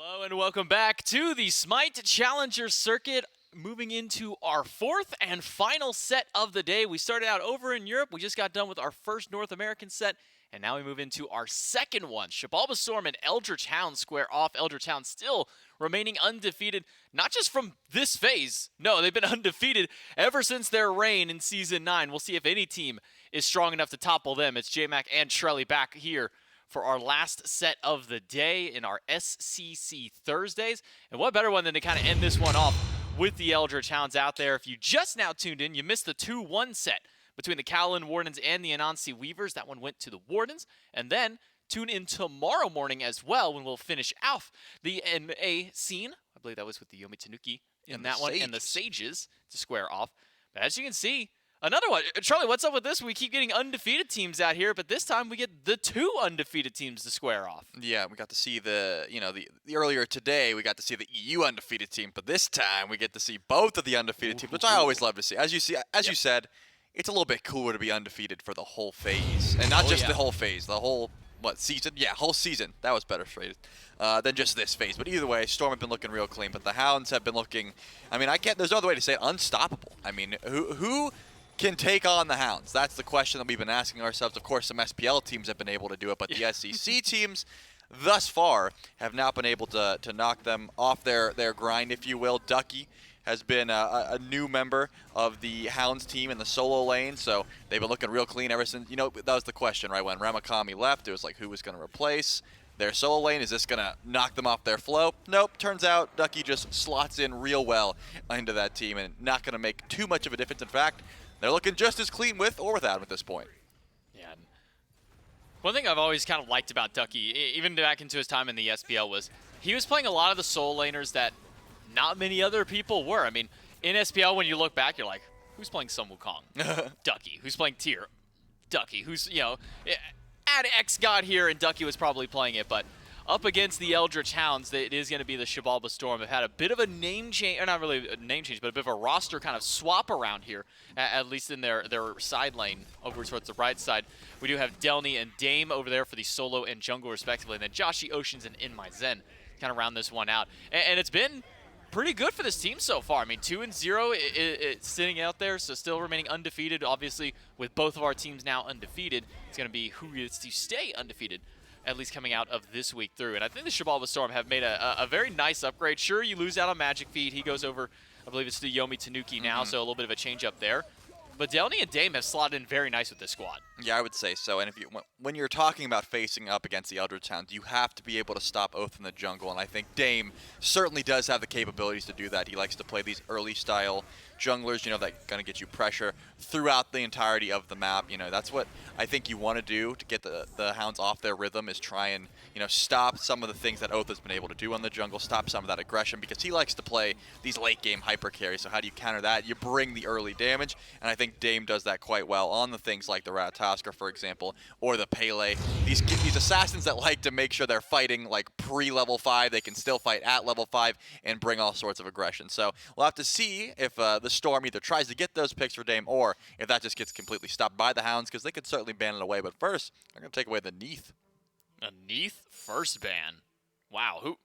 Hello and welcome back to the SMITE Challenger Circuit. Moving into our fourth and final set of the day. We started out over in Europe. We just got done with our first North American set. And now we move into our second one. Xibalba Storm and Eldritch Hounds square off. Eldritch Hounds still remaining undefeated, not just from this phase. No, they've been undefeated ever since their reign in Season 9. We'll see if any team is strong enough to topple them. It's J-Mac and Shrelly back here for our last set of the day in our SCC Thursdays. And what better one than to kind of end this one off with the Eldritch Hounds out there. If you just now tuned in, you missed the 2-1 set between the Kowloon Wardens and the Anansi Weavers. That one went to the Wardens. And then tune in tomorrow morning as well when we'll finish off the MA scene. I believe that was with the Yomi Tanuki in that one and the Sages to square off. But as you can see, another one. Charlie, what's up with this? We keep getting undefeated teams out here, but this time we get the two undefeated teams to square off. Yeah, we got to see the earlier today we got to see the EU undefeated team, but this time we get to see both of the undefeated teams, which I always love to see. As you said, it's a little bit cooler to be undefeated for the whole phase, and not just the whole phase, the whole season? Yeah, whole season. That was better phrased than just this phase. But either way, Storm have been looking real clean, but the Hounds have been looking. I mean, there's no other way to say it. Unstoppable. I mean, who can take on the Hounds? That's the question that we've been asking ourselves. Of course, some SPL teams have been able to do it, but the SEC teams thus far have not been able to knock them off their grind, if you will. Ducky has been a new member of the Hounds team in the solo lane, so they've been looking real clean ever since, that was the question, right? When Ramakami left, it was like, who was going to replace their solo lane? Is this going to knock them off their flow? Nope. Turns out Ducky just slots in real well into that team and not going to make too much of a difference. In fact, they're looking just as clean with or without him at this point. Yeah. One thing I've always kind of liked about Ducky, even back into his time in the SPL, was he was playing a lot of the solo laners that not many other people were. I mean, in SPL, when you look back, you're like, who's playing Sun Wukong? Ducky. Who's playing Tyr? Ducky. Who's, add X God here, and Ducky was probably playing it, but up against the Eldritch Hounds, it is going to be the Xibalba Storm. They've had a bit of a name change, or not really a name change, but a bit of a roster kind of swap around here, at least in their side lane over towards the right side. We do have Delny and Dame over there for the solo and jungle respectively, and then Joshi Oceans and In My Zen kind of round this one out. And it's been pretty good for this team so far. I mean, 2-0, it's sitting out there, so still remaining undefeated. Obviously, with both of our teams now undefeated, it's going to be who gets to stay undefeated, at least coming out of this week through. And I think the Xibalba Storm have made a very nice upgrade. Sure, you lose out on Magic Feed. He goes over, I believe it's the Yomi Tanuki now, so a little bit of a change up there. But Delny and Dame have slotted in very nice with this squad. Yeah, I would say so. And when you're talking about facing up against the Eldritch Hounds, you have to be able to stop Oath in the jungle. And I think Dame certainly does have the capabilities to do that. He likes to play these early style junglers, that going to get you pressure throughout the entirety of the map. That's what I think you want to do to get the Hounds off their rhythm, is try and, stop some of the things that Oath has been able to do on the jungle, stop some of that aggression, because he likes to play these late game hyper carries. So how do you counter that? You bring the early damage, and I think Dame does that quite well on the things like the Ratatoskr, for example, or the Pele. These assassins that like to make sure they're fighting like pre-level 5, they can still fight at level 5 and bring all sorts of aggression. So we'll have to see if the Storm either tries to get those picks for Dame, or if that just gets completely stopped by the Hounds, because they could certainly ban it away. But first, they're going to take away the Neath. A Neath first ban. Wow,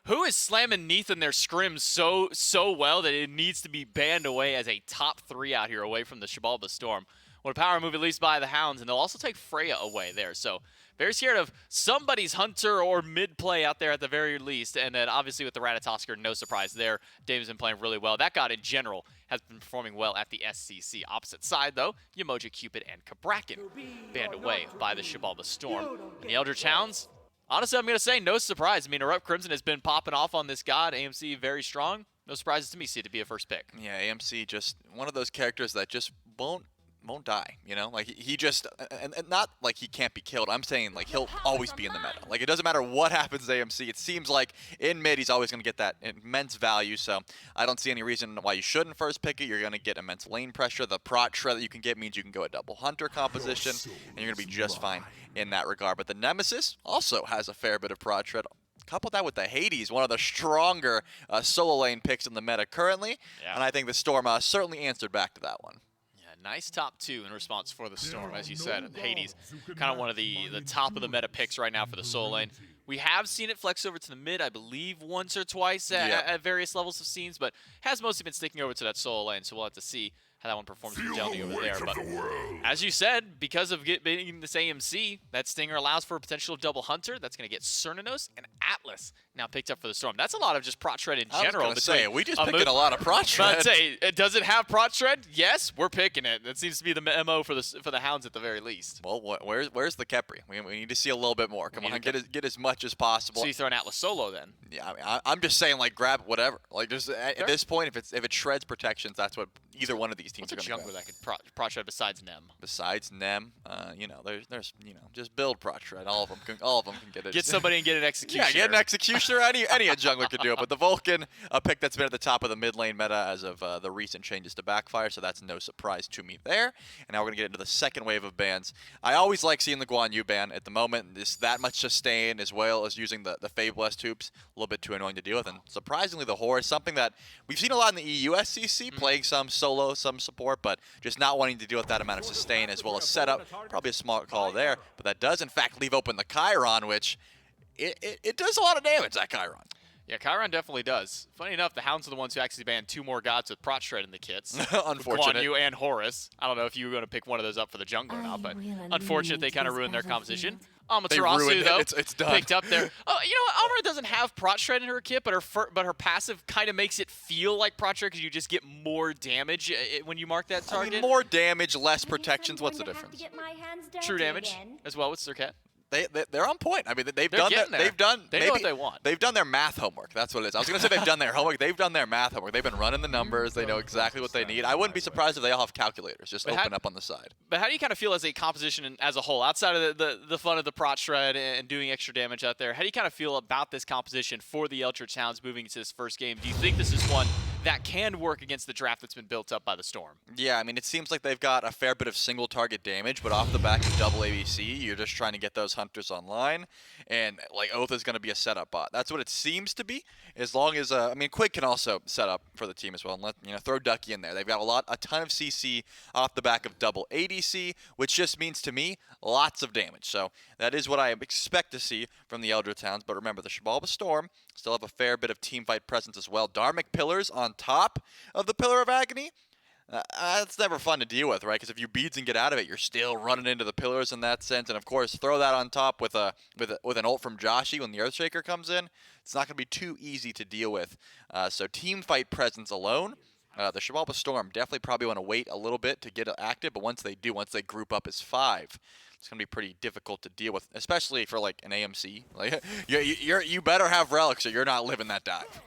who is slamming Neath in their scrims so well that it needs to be banned away as a top 3 out here away from the Xibalba Storm? What a power move, at least by the Hounds, and they'll also take Freya away there. So very scared of somebody's Hunter or mid play out there at the very least. And then obviously with the Ratatoskr, no surprise there. Dame's been playing really well. That god in general has been performing well at the SCC. Opposite side though, Yamoja, Cupid, and Kabrakan banned away by the Xibalba Storm. And the Eldritch Hounds, honestly, I'm going to say no surprise. I mean, Erupt Crimson has been popping off on this god. AMC very strong. No surprises to me, see it to be a first pick. Yeah, AMC just one of those characters that just won't die, like he just, and not like he can't be killed. I'm saying like he'll always be in the meta. Like it doesn't matter what happens to AMC. It seems like in mid he's always going to get that immense value. So I don't see any reason why you shouldn't first pick it. You're going to get immense lane pressure. The prot shred that you can get means you can go a double hunter composition, and you're going to be just fine in that regard. But the Nemesis also has a fair bit of prot shred. Couple that with the Hades, one of the stronger solo lane picks in the meta currently, and I think the Storm certainly answered back to that one. Nice top 2 in response for the Storm, as you said. Hades, kind of one of the top of the meta picks right now for the solo lane. We have seen it flex over to the mid, I believe, once or twice at various levels of scenes, but has mostly been sticking over to that solo lane, so we'll have to see how that one performs with Jelly over there. But as you said, because of being this AMC, that Stinger allows for a potential double Hunter. That's going to get Cernanos and Atlas now picked up for the Storm. That's a lot of just prot shred in general. I was going to say, we just picking a lot of prot shred. But I'd say, does it have prot shred? Yes, we're picking it. That seems to be the MO for the Hounds at the very least. Well, where's the Khepri? We need to see a little bit more. Come on, get as much as possible. So you throw an Atlas solo then? Yeah, I mean, I'm just saying, like, grab whatever. Like, just at this point, if it shreds protections, that's what either one of these teams are going to jungler that could prot shred besides Nem? Besides Nem, you know, there's just build prot shred. All of them can get it. Get somebody and get an executioner. Yeah, get an executioner. Any jungler could do it. But the Vulcan, a pick that's been at the top of the mid lane meta as of the recent changes to Backfire, so that's no surprise to me there. And now we're gonna get into the second wave of bans. I always like seeing the Guan Yu ban. At the moment, it's that much sustain as well as using the Fabulous hoops. A little bit too annoying to deal with. And surprisingly, the Horus, something that we've seen a lot in the EU SCC, playing some solo, some support, but just not wanting to deal with that amount of sustain as well as setup. Probably a smart call there. But that does, in fact, leave open the Chiron, which it does a lot of damage, that Chiron. Yeah, Chiron definitely does. Funny enough, the Hounds are the ones who actually banned 2 more gods with prot shred in the kits. Unfortunate. Guan Yu and Horus. I don't know if you were going to pick one of those up for the jungler or not, but unfortunate they kind of ruined their composition. Amaterasu, though, it's done. picked up there. Oh, you know what? Amara doesn't have prot shred in her kit, but her passive kind of makes it feel like prot shred because you just get more damage when you mark that target. I mean, more damage, less protections. What's the difference? True damage as well with Sirket. They're on point. I mean, They know what they want. They've done their math homework. That's what it is. I was going to say they've done their homework. They've done their math homework. They've been running the numbers. They know exactly what they need. I wouldn't be surprised if they all have calculators just open up on the side. But how do you kind of feel as a composition as a whole, outside of the fun of the prot shred and doing extra damage out there? How do you kind of feel about this composition for the Eldritch Hounds moving into this first game? Do you think this is one that can work against the draft that's been built up by the Storm? Yeah, I mean, it seems like they've got a fair bit of single target damage, but off the back of double ABC, you're just trying to get those hunters online, and like Oath is going to be a setup bot. That's what it seems to be. As long as I mean, Quig can also set up for the team as well, and throw Ducky in there. They've got a ton of CC off the back of double ADC, which just means to me lots of damage. So that is what I expect to see from the Eldritch Hounds. But remember, the Xibalba Storm still have a fair bit of teamfight presence as well. Dharmic Pillars on top of the Pillar of Agony. That's never fun to deal with, right? Because if you beads and get out of it, you're still running into the pillars in that sense. And of course, throw that on top with an ult from Joshi when the Earthshaker comes in. It's not going to be too easy to deal with. So team fight presence alone, the Xibalba Storm definitely probably want to wait a little bit to get active. But once they group up as 5, it's going to be pretty difficult to deal with, especially for like an AMC. Like you better have relics or you're not living that dive.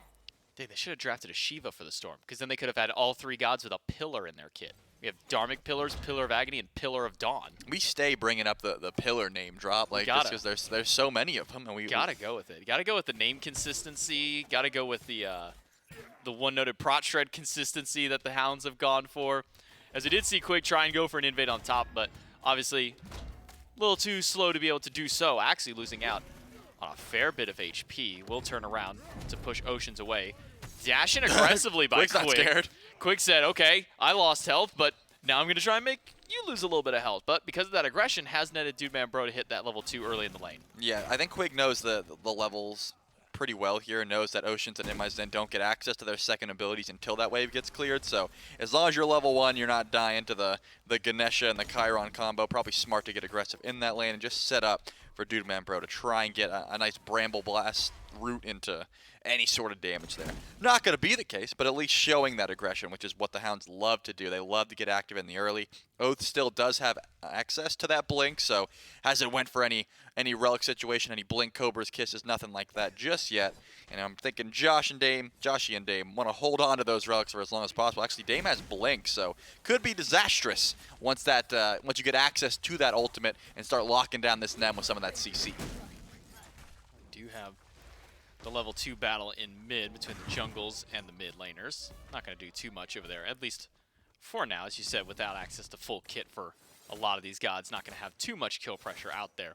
Dude, they should have drafted a Shiva for the Storm, because then they could have had all 3 gods with a pillar in their kit. We have Dharmic Pillars, Pillar of Agony, and Pillar of Dawn. We stay bringing up the pillar name drop, like, just because there's so many of them. And we gotta go with it. Gotta go with the name consistency. Gotta go with the one-noted prot shred consistency that the Hounds have gone for. As we did see Quig try and go for an invade on top, but obviously a little too slow to be able to do so, actually losing out on a fair bit of HP. Will turn around to push Oceans away. Dashing aggressively by Quig's not scared. Quig said, okay, I lost health, but now I'm going to try and make you lose a little bit of health. But because of that aggression, has netted Dude Man Bro to hit that level 2 early in the lane. Yeah, I think Quig knows the levels pretty well here, knows that Oceans and Imaizen don't get access to their second abilities until that wave gets cleared. So as long as you're level 1, you're not dying to the Ganesha and the Chiron combo. Probably smart to get aggressive in that lane and just set up for Dude Man Bro to try and get a nice Bramble Blast route into any sort of damage there. Not going to be the case, but at least showing that aggression, which is what the Hounds love to do. They love to get active in the early. Oath still does have access to that blink, so hasn't went for any relic situation, any blink Cobra's kisses, nothing like that just yet. And I'm thinking Joshi and Dame want to hold on to those relics for as long as possible. Actually, Dame has blink, so could be disastrous once you get access to that ultimate and start locking down this Nem with some of that CC. Do you have the level 2 battle in mid between the jungles and the mid laners? Not going to do too much over there, at least for now, as you said, without access to full kit for a lot of these gods. Not going to have too much kill pressure out there.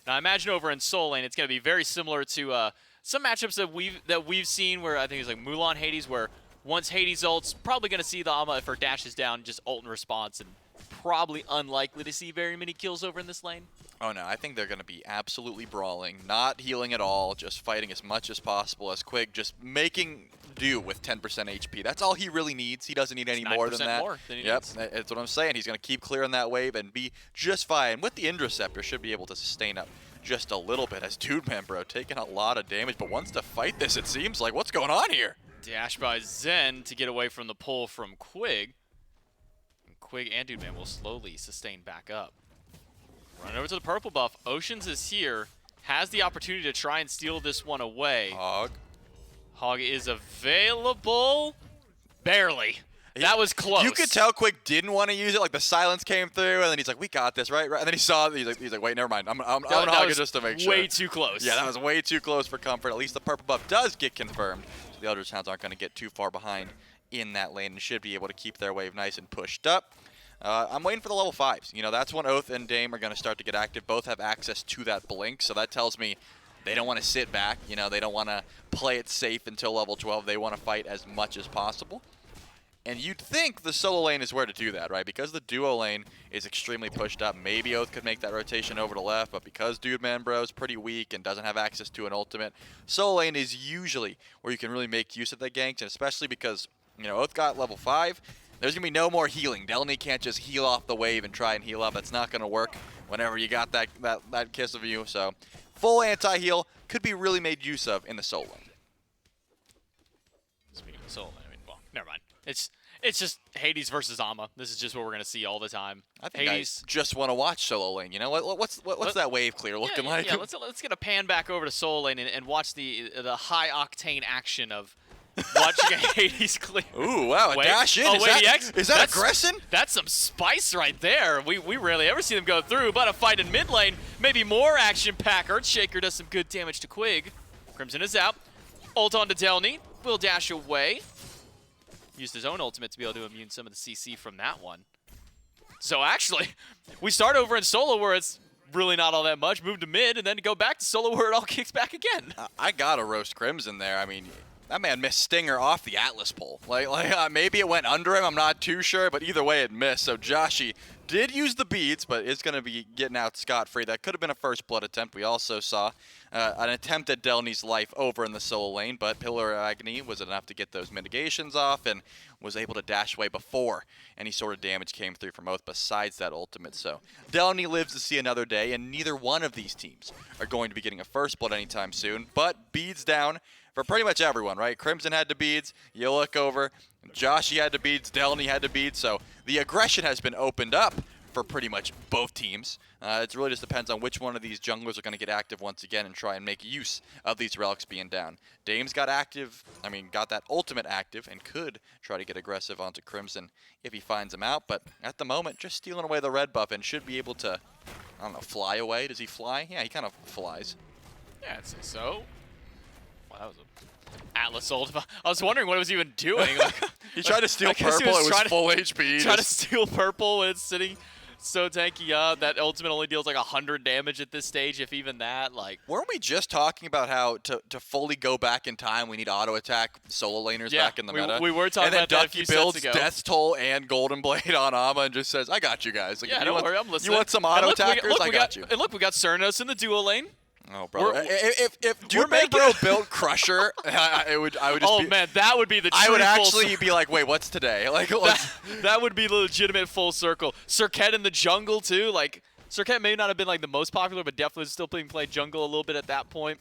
Now, I imagine over in Soul Lane, it's going to be very similar to some matchups that we've seen, where I think it's like Mulan Hades, where once Hades ults, probably going to see the Ama, if her dash is down, just ult in response and probably unlikely to see very many kills over in this lane. Oh no, I think they're going to be absolutely brawling, not healing at all, just fighting as much as possible as Quig, just making do with 10% HP. That's all he really needs. He doesn't need any more than that. More than he Yep, needs. that's what I'm saying. He's going to keep clearing that wave and be just fine. With the Interceptor, should be able to sustain up just a little bit as Dude Man Bro taking a lot of damage, but wants to fight this, it seems like. What's going on here? Dash by Zen to get away from the pull from Quig. And Quig and Dude Man will slowly sustain back up. Running over to the purple buff. Oceans is here. Has the opportunity to try and steal this one away. Hog. Hog is available. Barely. That was close. You could tell Quig didn't want to use it. Like the silence came through, and then he's like, "We got this, right?" And then he saw it. He's like, "Wait, never mind. I'm gonna hog it just to make sure." Way too close. Yeah, that was way too close for comfort. At least the purple buff does get confirmed, so the Eldritch Hounds aren't going to get too far behind in that lane and should be able to keep their wave nice and pushed up. I'm waiting for the level 5s. You know, that's when Oath and Dame are going to start to get active. Both have access to that blink, so that tells me they don't want to sit back. You know, they don't want to play it safe until level 12. They want to fight as much as possible. And you'd think the solo lane is where to do that, right? Because the duo lane is extremely pushed up. Maybe Oath could make that rotation over to left, but because Dude Man Bro is pretty weak and doesn't have access to an ultimate, solo lane is usually where you can really make use of the ganks, and especially because, you know, Oath got level 5. There's going to be no more healing. Delny can't just heal off the wave and try and heal up. That's not going to work whenever you got that kiss of you. So full anti-heal could be really made use of in the solo lane. Speaking of solo lane, I mean, well, never mind. It's just Hades versus Ama. This is just what we're going to see all the time. I think Hades. I just want to watch solo lane. You know, what's that wave clear looking like? Yeah, let's get a pan back over to solo lane and watch the high-octane action of watching Hades clear. Ooh, wow, a dash in. Is that aggression? That's some spice right there. We rarely ever see them go through, but a fight in mid lane, maybe more action-packed. Earthshaker does some good damage to Quig. Crimson is out. Ult onto Delny. Will dash away. Used his own ultimate to be able to immune some of the CC from that one. So actually, we start over in solo where it's really not all that much, move to mid, and then go back to solo where it all kicks back again. I gotta roast Crimson there. I mean, that man missed Stinger off the Atlas pole. Maybe it went under him, I'm not too sure, but either way it missed. So Joshi did use the beads, but is going to be getting out scot-free. That could have been a first blood attempt. We also saw an attempt at Delny's life over in the solo lane, but Pillar of Agony was enough to get those mitigations off and was able to dash away before any sort of damage came through from Oath besides that ultimate. So Delny lives to see another day, and neither one of these teams are going to be getting a first blood anytime soon, but beads down for pretty much everyone, right? Crimson had the beads, you look over, Joshi had the beads, Delny had the beads, so the aggression has been opened up for pretty much both teams. It really just depends on which one of these junglers are going to get active once again and try and make use of these relics being down. Dame's got got that ultimate active and could try to get aggressive onto Crimson if he finds him out, but at the moment, just stealing away the red buff and should be able to, I don't know, fly away. Does he fly? Yeah, he kind of flies. Yeah, I'd say so. Wow, that was a Atlas ult. I was wondering what it was even doing. Like, he tried to steal purple. It was full HP. Trying to steal purple when it's sitting so tanky up. That ultimate only deals like 100 damage at this stage, if even that. Like, weren't we just talking about how to fully go back in time, we need auto attack solo laners back in the meta? We were talking about that a few sets ago. And then Ducky builds Death's Toll and Golden Blade on Ama and just says, "I got you guys." Like, yeah, don't worry, I'm listening. You want some auto attackers? I got you. And look, we got Cernos in the duo lane. Oh, brother! If Dude Man Bro built Crusher, I would just. Oh man, that would be the. I would actually be like, wait, what's today? Like, that would be the legitimate full circle. Serket in the jungle too. Like, Serket may not have been like the most popular, but definitely was still being played jungle a little bit at that point.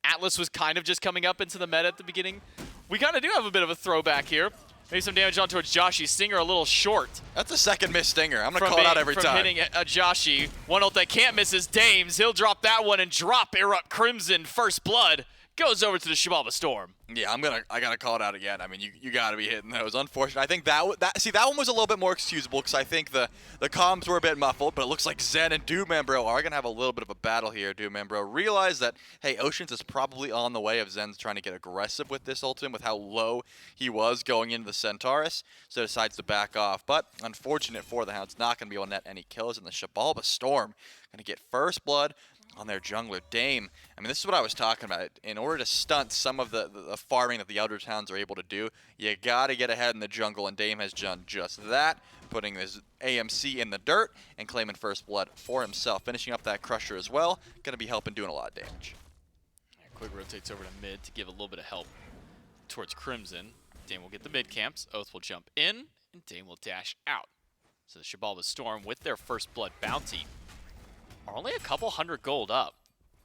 Atlas was kind of just coming up into the meta at the beginning. We kind of do have a bit of a throwback here. Maybe some damage on towards Joshi. Stinger a little short. That's the second missed Stinger. I'm going to call it out every time. From hitting a Joshi. One ult that can't miss is Dames. He'll drop that one and drop Erupt Crimson. First blood goes over to the Xibalba Storm. Yeah, I gotta call it out again. I mean, you gotta be hitting those. Unfortunately, I think that one was a little bit more excusable because I think the comms were a bit muffled, but it looks like Zen and Dude Man Bro are gonna have a little bit of a battle here. Dude Man Bro realize that, hey, Oceans is probably on the way of Zen's trying to get aggressive with this ultimate with how low he was going into the Centaurus, so decides to back off. But unfortunate for the Hounds, not gonna be able to net any kills, and the Xibalba Storm gonna get first blood on their jungler, Dame. I mean, this is what I was talking about. In order to stunt some of the farming that the Eldritch Hounds are able to do, you got to get ahead in the jungle, and Dame has done just that. putting his AMC in the dirt and claiming first blood for himself. Finishing up that Crusher as well. Going to be helping doing a lot of damage. Quick rotates over to mid to give a little bit of help towards Crimson. Dame will get the mid camps. Oath will jump in, and Dame will dash out. So the Xibalba Storm, with their first blood bounty, are only a couple hundred gold up.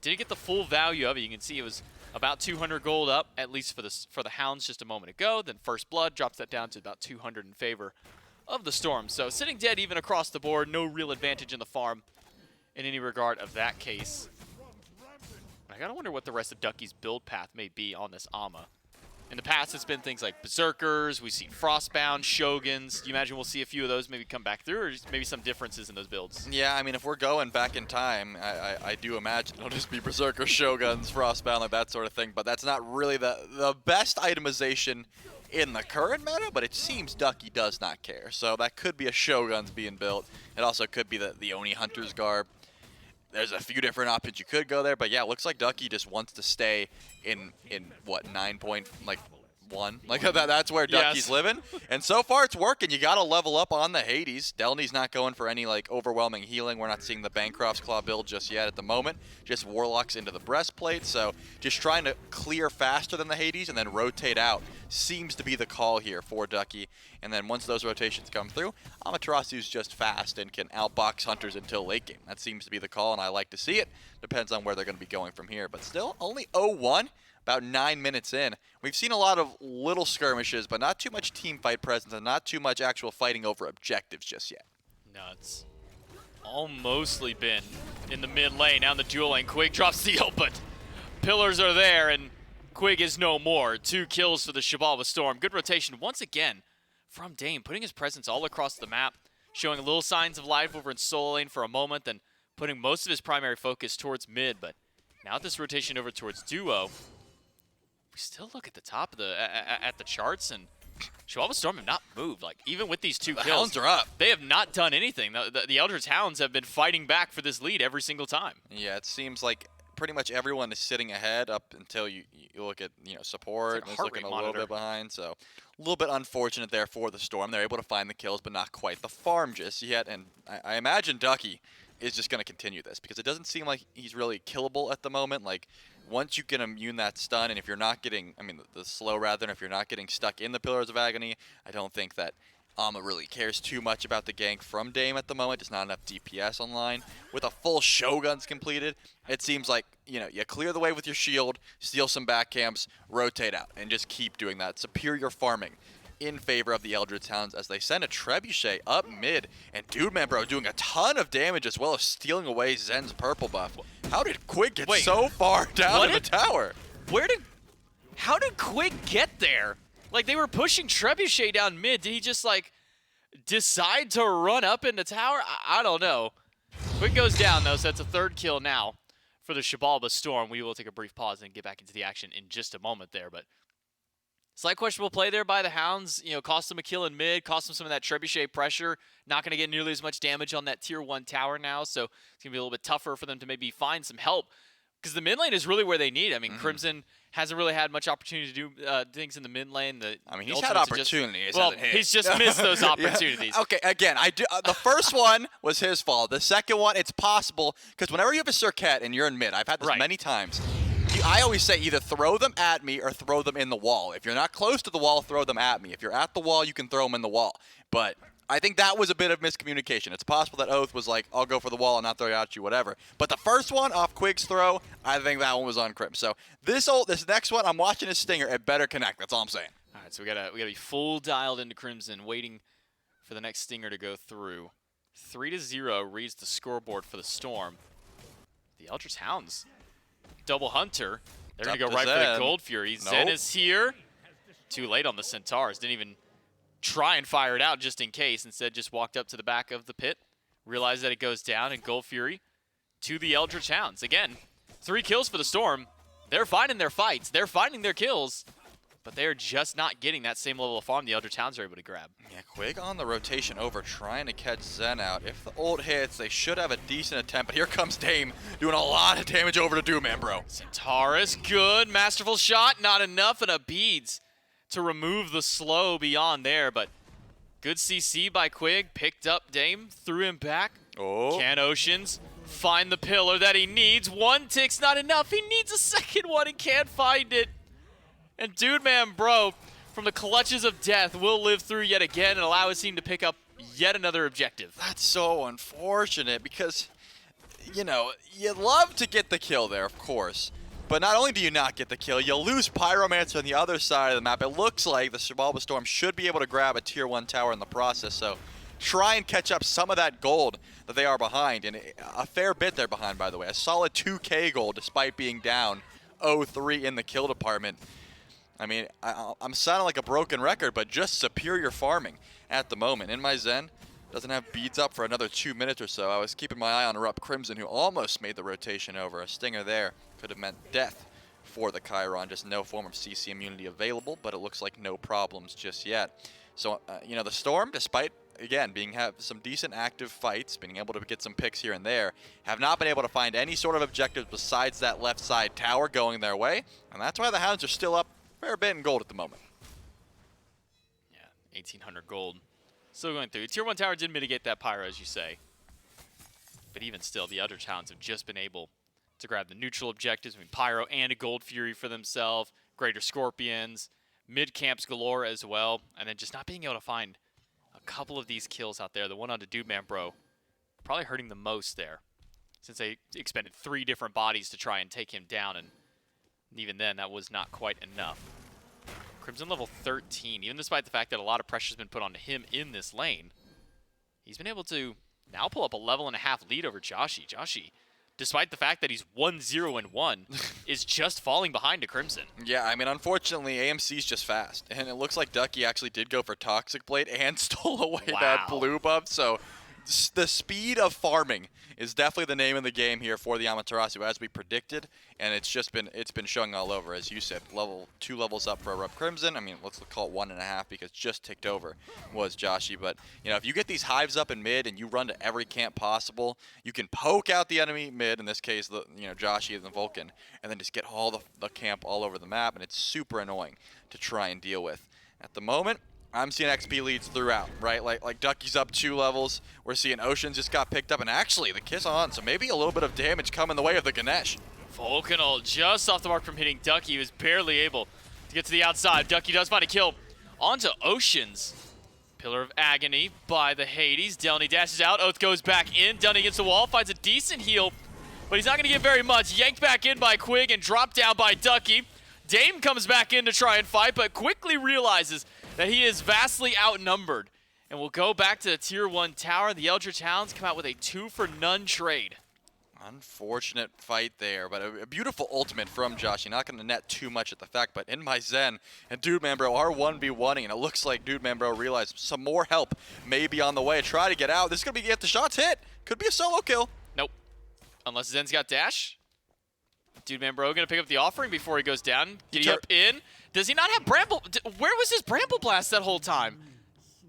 Didn't get the full value of it. You can see it was about 200 gold up, at least for the Hounds just a moment ago. Then first blood drops that down to about 200 in favor of the Storm. So sitting dead even across the board, no real advantage in the farm in any regard of that case. I gotta wonder what the rest of Ducky's build path may be on this Ama. In the past, it's been things like Berserkers, we've seen Frostbound, Shoguns. Do you imagine we'll see a few of those maybe come back through, or just maybe some differences in those builds? Yeah, I mean, if we're going back in time, I do imagine it'll just be Berserkers, Shoguns, Frostbound, like that sort of thing, but that's not really the best itemization in the current meta, but it seems Ducky does not care. So that could be a Shoguns being built. It also could be the Oni Hunter's garb. There's a few different options you could go there, but yeah, it looks like Ducky just wants to stay in what, 9.1? Like that's where Ducky's living. And so far it's working. You got to level up on the Hades. Delny's not going for any like overwhelming healing. We're not seeing the Bancroft's Claw build just yet at the moment. Just Warlocks into the breastplate. So just trying to clear faster than the Hades and then rotate out seems to be the call here for Ducky. And then once those rotations come through, Amaterasu's just fast and can outbox Hunters until late game. That seems to be the call, and I like to see it. Depends on where they're going to be going from here. But still, only 0-1. About 9 minutes in. We've seen a lot of little skirmishes, but not too much team fight presence and not too much actual fighting over objectives just yet. No, it's all mostly been in the mid lane. Now in the dual lane, Quig drops the ult, but pillars are there, and Quig is no more. 2 kills for the Xibalba Storm. Good rotation once again from Dame, putting his presence all across the map, showing little signs of life over in solo lane for a moment, then putting most of his primary focus towards mid. But now this rotation over towards duo, we still look at the top of the charts, and Xibalba Storm have not moved. Like, even with these 2 kills, Hounds are up. They have not done anything. The Eldritch Hounds have been fighting back for this lead every single time. Yeah, it seems like pretty much everyone is sitting ahead up until you look at support. It's like is looking a little bit behind, so a little bit unfortunate there for the Storm. They're able to find the kills, but not quite the farm just yet. And I imagine Ducky is just going to continue this because it doesn't seem like he's really killable at the moment. Like, once you can immune that stun, and if you're not getting, the slow rather, and if you're not getting stuck in the Pillars of Agony, I don't think that Ama really cares too much about the gank from Dame at the moment. There's not enough DPS online. With a full Shoguns completed, it seems like, you clear the way with your shield, steal some back camps, rotate out, and just keep doing that. Superior farming in favor of the Eldritch Hounds as they send a Trebuchet up mid, and Dude Man Bro doing a ton of damage as well as stealing away Zen's purple buff. How did Quig get so far down in the tower? How did Quig get there? Like, they were pushing Trebuchet down mid. Did he just, like, decide to run up in the tower? I don't know. Quig goes down, though, so that's a 3rd kill now for the Xibalba Storm. We will take a brief pause and get back into the action in just a moment there, but slight questionable play there by the Hounds. Cost them a kill in mid, cost them some of that Trebuchet pressure. Not going to get nearly as much damage on that tier 1 tower now, so it's going to be a little bit tougher for them to maybe find some help. Because the mid lane is really where they need it. Crimson hasn't really had much opportunity to do things in the mid lane. He's had opportunities. He's just missed those opportunities. Yeah. Okay, again, the first one was his fault. The second one, it's possible, because whenever you have a Circuit and you're in mid, I've had this many times, I always say either throw them at me or throw them in the wall. If you're not close to the wall, throw them at me. If you're at the wall, you can throw them in the wall. But I think that was a bit of miscommunication. It's possible that Oath was like, I'll go for the wall and not throw it at you, whatever. But the first one off Quig's throw, I think that one was on Crim. So this next one, I'm watching his stinger. It better connect. That's all I'm saying. All right, so we gotta be full dialed into Crimson, waiting for the next stinger to go through. 3-0 reads the scoreboard for the Storm. The Eldritch Hounds, double Hunter. They're gonna go right for the Gold Fury. Zen is here. Too late on the Centaurs. Didn't even try and fire it out just in case. Instead, just walked up to the back of the pit, realized that it goes down, and Gold Fury to the Eldritch Hounds. Again, 3 kills for the Storm. They're finding their fights. They're finding their kills, but they're just not getting that same level of farm the Eldritch Hounds are able to grab. Yeah, Quig on the rotation over, trying to catch Zen out. If the ult hits, they should have a decent attempt, but here comes Dame doing a lot of damage over to Doom Man Bro. Centaurus, good. Masterful shot, not enough, and a beads to remove the slow beyond there, but Good CC by Quig, picked up Dame, threw him back. Oh. Can Oceans find the pillar that he needs? One tick's not enough. He needs a second one and can't find it. And Dude Man Bro, from the clutches of death, will live through yet again and allow his team to pick up yet another objective. That's so unfortunate because, you know, you'd love to get the kill there, of course. But not only do you not get the kill, you'll lose Pyromancer on the other side of the map. It looks like the Xibalba Storm should be able to grab a tier 1 tower in the process, so try and catch up some of that gold that they are behind. And a fair bit they're behind, by the way. A solid 2k gold despite being down 0-3 in the kill department. I mean, I'm sounding like a broken record, but just superior farming at the moment. In my Zen, doesn't have beads up for another 2 minutes or so. I was keeping my eye on Erupt Crimson, who almost made the rotation over. A stinger there could have meant death for the Chiron. Just no form of CC immunity available, but it looks like no problems just yet. So, you know, the Storm, despite, again, have some decent active fights, being able to get some picks here and there, have not been able to find any sort of objectives besides that left side tower going their way. And that's why the Hounds are still up a fair bit in gold at the moment. Yeah, 1,800 gold. Still going through. Tier 1 tower did mitigate that pyro, as you say. But even still, the Eldritch Hounds have just been able to grab the neutral objectives. I mean, Pyro and a Gold Fury for themselves, Greater Scorpions, mid-camps galore as well, and then just not being able to find a couple of these kills out there. The one onto Dude Man Bro, probably hurting the most there, since they expended 3 different bodies to try and take him down, and even then, that was not quite enough. Crimson level 13, even despite the fact that a lot of pressure's been put onto him in this lane, he's been able to now pull up a level and a half lead over Joshi. Joshi, despite the fact that he's 1-0-1, is just falling behind to Crimson. Yeah, I mean, unfortunately, AMC's just fast. And it looks like Ducky actually did go for Toxic Blade and stole away that blue buff. So the speed of farming is definitely the name of the game here for the Amaterasu, as we predicted. And it's been showing all over, as you said. 2 levels up for Erupt Crimson. I mean, let's call it 1.5 because just ticked over was Joshi. But, you know, if you get these hives up in mid and you run to every camp possible, you can poke out the enemy mid, in this case, Joshi and the Vulcan, and then just get all the camp all over the map. And it's super annoying to try and deal with. At the moment, I'm seeing XP leads throughout, right? Like Ducky's up 2 levels. We're seeing Oceans just got picked up, and actually the Kiss on, so maybe a little bit of damage coming the way of the Ganesh. Vulcanol just off the mark from hitting Ducky. He was barely able to get to the outside. Ducky does find a kill onto Oceans. Pillar of Agony by the Hades. Delny dashes out. Oath goes back in. Delny against the wall, finds a decent heal, but he's not going to get very much. Yanked back in by Quig and dropped down by Ducky. Dame comes back in to try and fight, but quickly realizes that he is vastly outnumbered and will go back to the Tier 1 tower. The Eldritch Hounds come out with a 2-for-none trade. Unfortunate fight there, but a beautiful ultimate from Josh. You're not going to net too much at the fact, but in my Zen, and Dude Man Bro are 1v1ing, and it looks like Dude Man Bro realized some more help may be on the way. Try to get out. This is going to be get the shots hit. Could be a solo kill. Nope. Unless Zen's got dash. Dude Man Bro going to pick up the offering before he goes down. Giddy up in. Does he not have Bramble? Where was his Bramble Blast that whole time?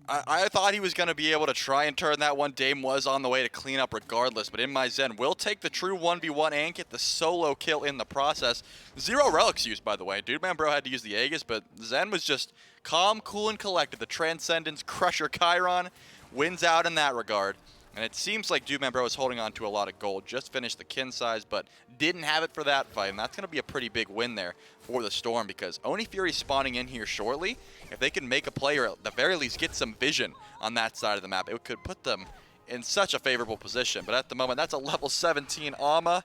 I thought he was going to be able to try and turn that one. Dame was on the way to clean up regardless, but in my Zen will take the true 1v1 and get the solo kill in the process. 0 relics used, by the way. Dude Man Bro had to use the Aegis, but Zen was just calm, cool, and collected. The Transcendence Crusher Chiron wins out in that regard. And it seems like Dude Man Bro is holding on to a lot of gold. Just finished the kin size, but didn't have it for that fight. And that's going to be a pretty big win there for the Storm, because Oni Fury spawning in here shortly. If they can make a play or at the very least get some vision on that side of the map, it could put them in such a favorable position. But at the moment, that's a level 17 Ama.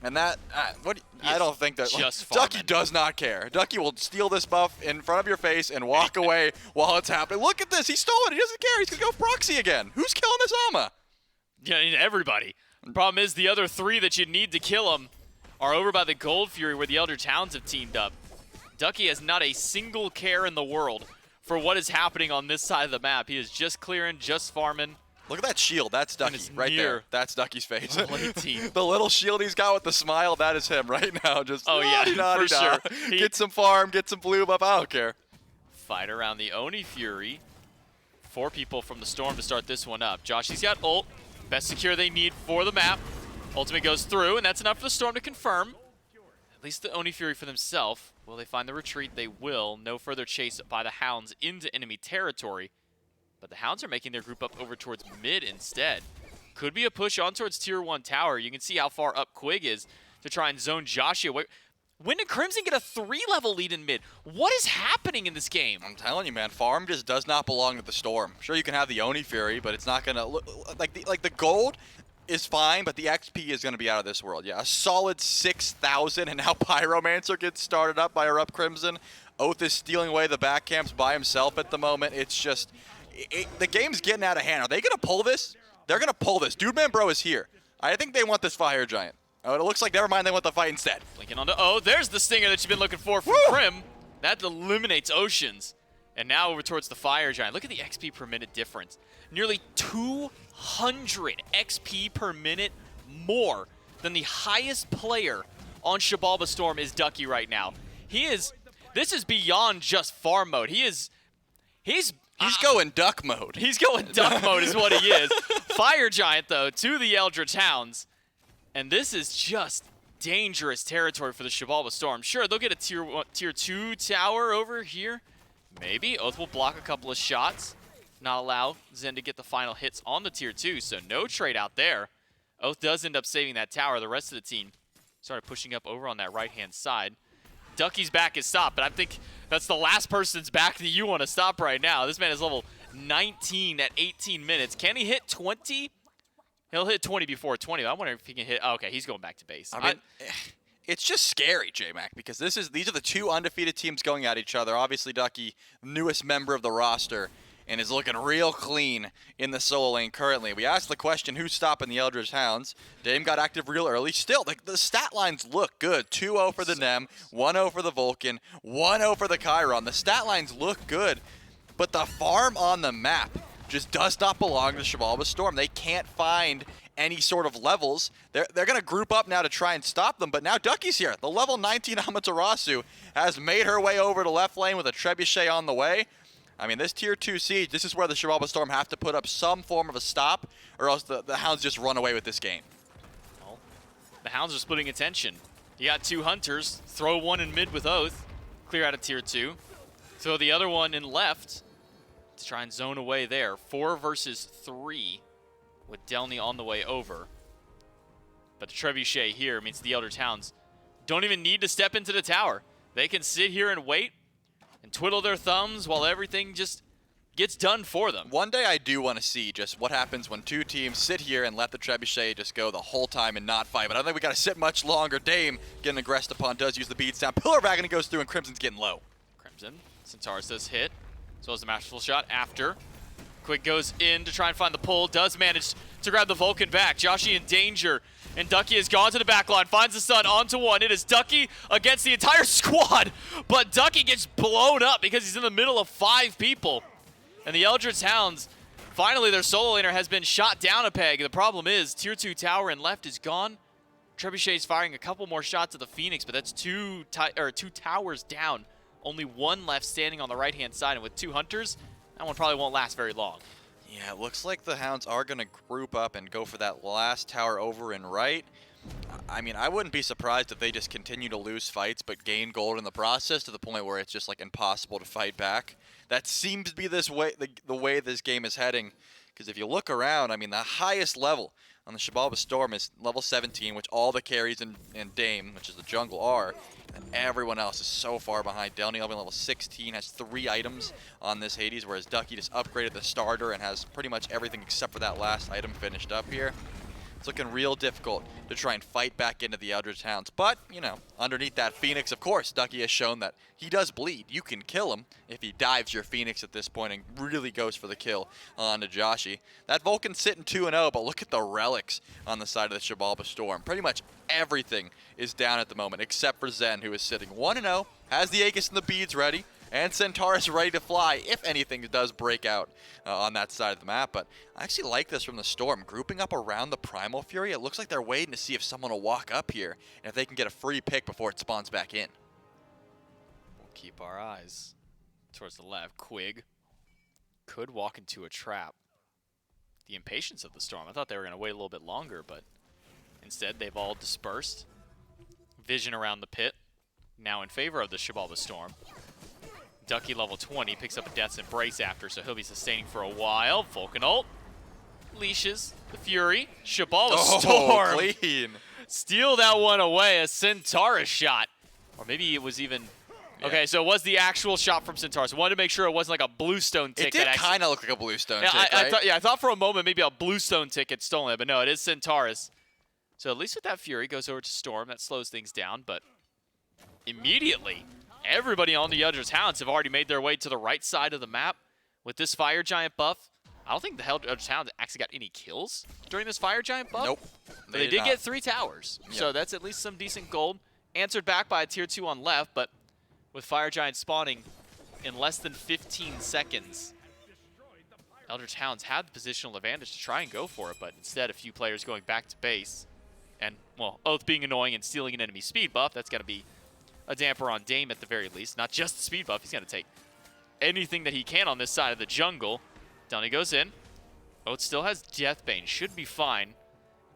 And that, I don't think that, Ducky does not care. Ducky will steal this buff in front of your face and walk away while it's happening. Look at this, he stole it, he doesn't care, he's gonna go proxy again. Who's killing this Ama? Yeah, everybody. The problem is the other 3 that you need to kill him are over by the Gold Fury where the Eldritch Hounds have teamed up. Ducky has not a single care in the world for what is happening on this side of the map. He is just clearing, just farming. Look at that shield. That's Ducky right there. That's Ducky's face. The little shield he's got with the smile, that is him right now. Just for sure. Get some farm, get some blue buff. I don't care. Fight around the Oni Fury. 4 people from the Storm to start this one up. Joshy's got ult. Best secure they need for the map. Ultimate goes through, and that's enough for the Storm to confirm. At least the Oni Fury for themselves. Will they find the retreat? They will. No further chase by the Hounds into enemy territory. But the Hounds are making their group up over towards mid instead. Could be a push on towards tier 1 tower. You can see how far up Quig is to try and zone Joshi away. When did Crimson get a 3-level lead in mid? What is happening in this game? I'm telling you, man, farm just does not belong to the Storm. Sure, you can have the Oni Fury, but it's not gonna look like the gold is fine, but the XP is gonna be out of this world. Yeah, a solid 6,000, and now Pyromancer gets started up by Erupt Crimson. Oath is stealing away the back camps by himself at the moment. It's just, the game's getting out of hand. Are they gonna pull this? They're gonna pull this. Dude Man Bro is here. I think they want this Fire Giant. Oh, it looks like, never mind, they want the fight instead. Blinking onto, oh, there's the stinger that you've been looking for from Crim. That eliminates Oceans. And now over towards the Fire Giant. Look at the XP per minute difference. Nearly 200 XP per minute more than the highest player on Xibalba Storm is Ducky right now. This is beyond just farm mode. He's going duck mode. He's going duck mode is what he is. Fire Giant, though, to the Eldritch Hounds. And this is just dangerous territory for the Xibalba Storm. Sure, they'll get a tier 2 tower over here. Maybe. Oath will block a couple of shots. Not allow Zen to get the final hits on the tier 2, so no trade out there. Oath does end up saving that tower. The rest of the team started pushing up over on that right-hand side. Ducky's back is stopped, but I think that's the last person's back that you want to stop right now. This man is level 19 at 18 minutes. Can he hit 20? He'll hit 20 before 20. I wonder if he can hit. Oh, okay, he's going back to base. I mean, it's just scary, J-Mac, because these are the two undefeated teams going at each other. Obviously, Ducky, newest member of the roster, and is looking real clean in the solo lane currently. We asked the question, who's stopping the Eldritch Hounds? Dame got active real early. Still, the stat lines look good. 2-0 for the Nem, 1-0 for the Vulcan, 1-0 for the Chiron. The stat lines look good, but the farm on the map just does not belong to Xibalba Storm. They can't find any sort of levels. They're going to group up now to try and stop them, but now Ducky's here. The level 19 Amaterasu has made her way over to left lane with a Trebuchet on the way. I mean, this tier 2 siege, this is where the Xibalba Storm have to put up some form of a stop, or else the Hounds just run away with this game. Well, the Hounds are splitting attention. You got 2 Hunters, throw one in mid with Oath, clear out of tier 2. Throw the other one in left to try and zone away there. 4 versus 3 with Delny on the way over. But the Trebuchet here means the Eldritch Hounds don't even need to step into the tower. They can sit here and wait and twiddle their thumbs while everything just gets done for them. One day I do want to see just what happens when two teams sit here and let the Trebuchet just go the whole time and not fight. But I don't think we got to sit much longer. Dame getting aggressed upon, does use the beads down. Pillar back and he goes through and Crimson's getting low. Crimson, Centaurus does hit, as well as the masterful shot after. Quick goes in to try and find the pull, does manage to grab the Vulcan back. Joshi in danger, and Ducky has gone to the back line, finds the stun onto one. It is Ducky against the entire squad, but Ducky gets blown up because he's in the middle of 5 people. And the Eldritch Hounds, finally their solo laner has been shot down a peg. The problem is, tier 2 tower and left is gone. Trebuchet's firing a couple more shots at the Phoenix, but that's two towers down. Only one left standing on the right-hand side, and with 2 Hunters, that one probably won't last very long. Yeah, it looks like the Hounds are going to group up and go for that last tower over and right. I mean, I wouldn't be surprised if they just continue to lose fights but gain gold in the process to the point where it's just like impossible to fight back. That seems to be this way, the way this game is heading. Because if you look around, I mean, the highest level on the Xibalba Storm is level 17, which all the carries and Dame, which is the jungle, are. And everyone else is so far behind. Delny level 16 has 3 items on this Hades, whereas Ducky just upgraded the starter and has pretty much everything except for that last item finished up here. It's looking real difficult to try and fight back into the Eldritch Hounds. But, you know, underneath that Phoenix, of course, Ducky has shown that he does bleed. You can kill him if he dives your Phoenix at this point and really goes for the kill onto Joshi. That Vulcan's sitting 2-0, but look at the relics on the side of the Xibalba Storm. Pretty much everything is down at the moment, except for Zen, who is sitting 1-0, has the Aegis and the beads ready, and Centaurus ready to fly if anything does break out on that side of the map. But I actually like this from the Storm. Grouping up around the Primal Fury, it looks like they're waiting to see if someone will walk up here and if they can get a free pick before it spawns back in. We'll keep our eyes towards the left. Quig could walk into a trap. The impatience of the Storm. I thought they were going to wait a little bit longer, but instead they've all dispersed. Vision around the pit, now in favor of the Xibalba Storm. Ducky level 20 picks up a Death's Embrace after, so he'll be sustaining for a while. Vulcan ult. Leashes the Fury. Xibalba Storm. Clean. Steal that one away. A Centaurus shot. Or maybe it was even... Yeah. Okay, so it was the actual shot from Centaurus. I wanted to make sure it wasn't like a Bluestone tick. It did kind of look like a Bluestone tick, right? I thought for a moment maybe a Bluestone tick had stolen it, but no, it is Centaurus. So at least with that Fury, goes over to Storm. That slows things down, but immediately, everybody on the Eldritch Hounds have already made their way to the right side of the map. With this Fire Giant buff, I don't think the Eldritch Hounds actually got any kills during this Fire Giant buff. Nope. But they did get 3 towers, so that's at least some decent gold. Answered back by a tier 2 on left, but with Fire Giant spawning in less than 15 seconds, Eldritch Hounds had the positional advantage to try and go for it, but instead a few players going back to base. And, well, Oath being annoying and stealing an enemy speed buff, that's going to be a damper on Dame at the very least. Not just the speed buff, he's going to take anything that he can on this side of the jungle. Down he goes in. Oath still has Deathbane, should be fine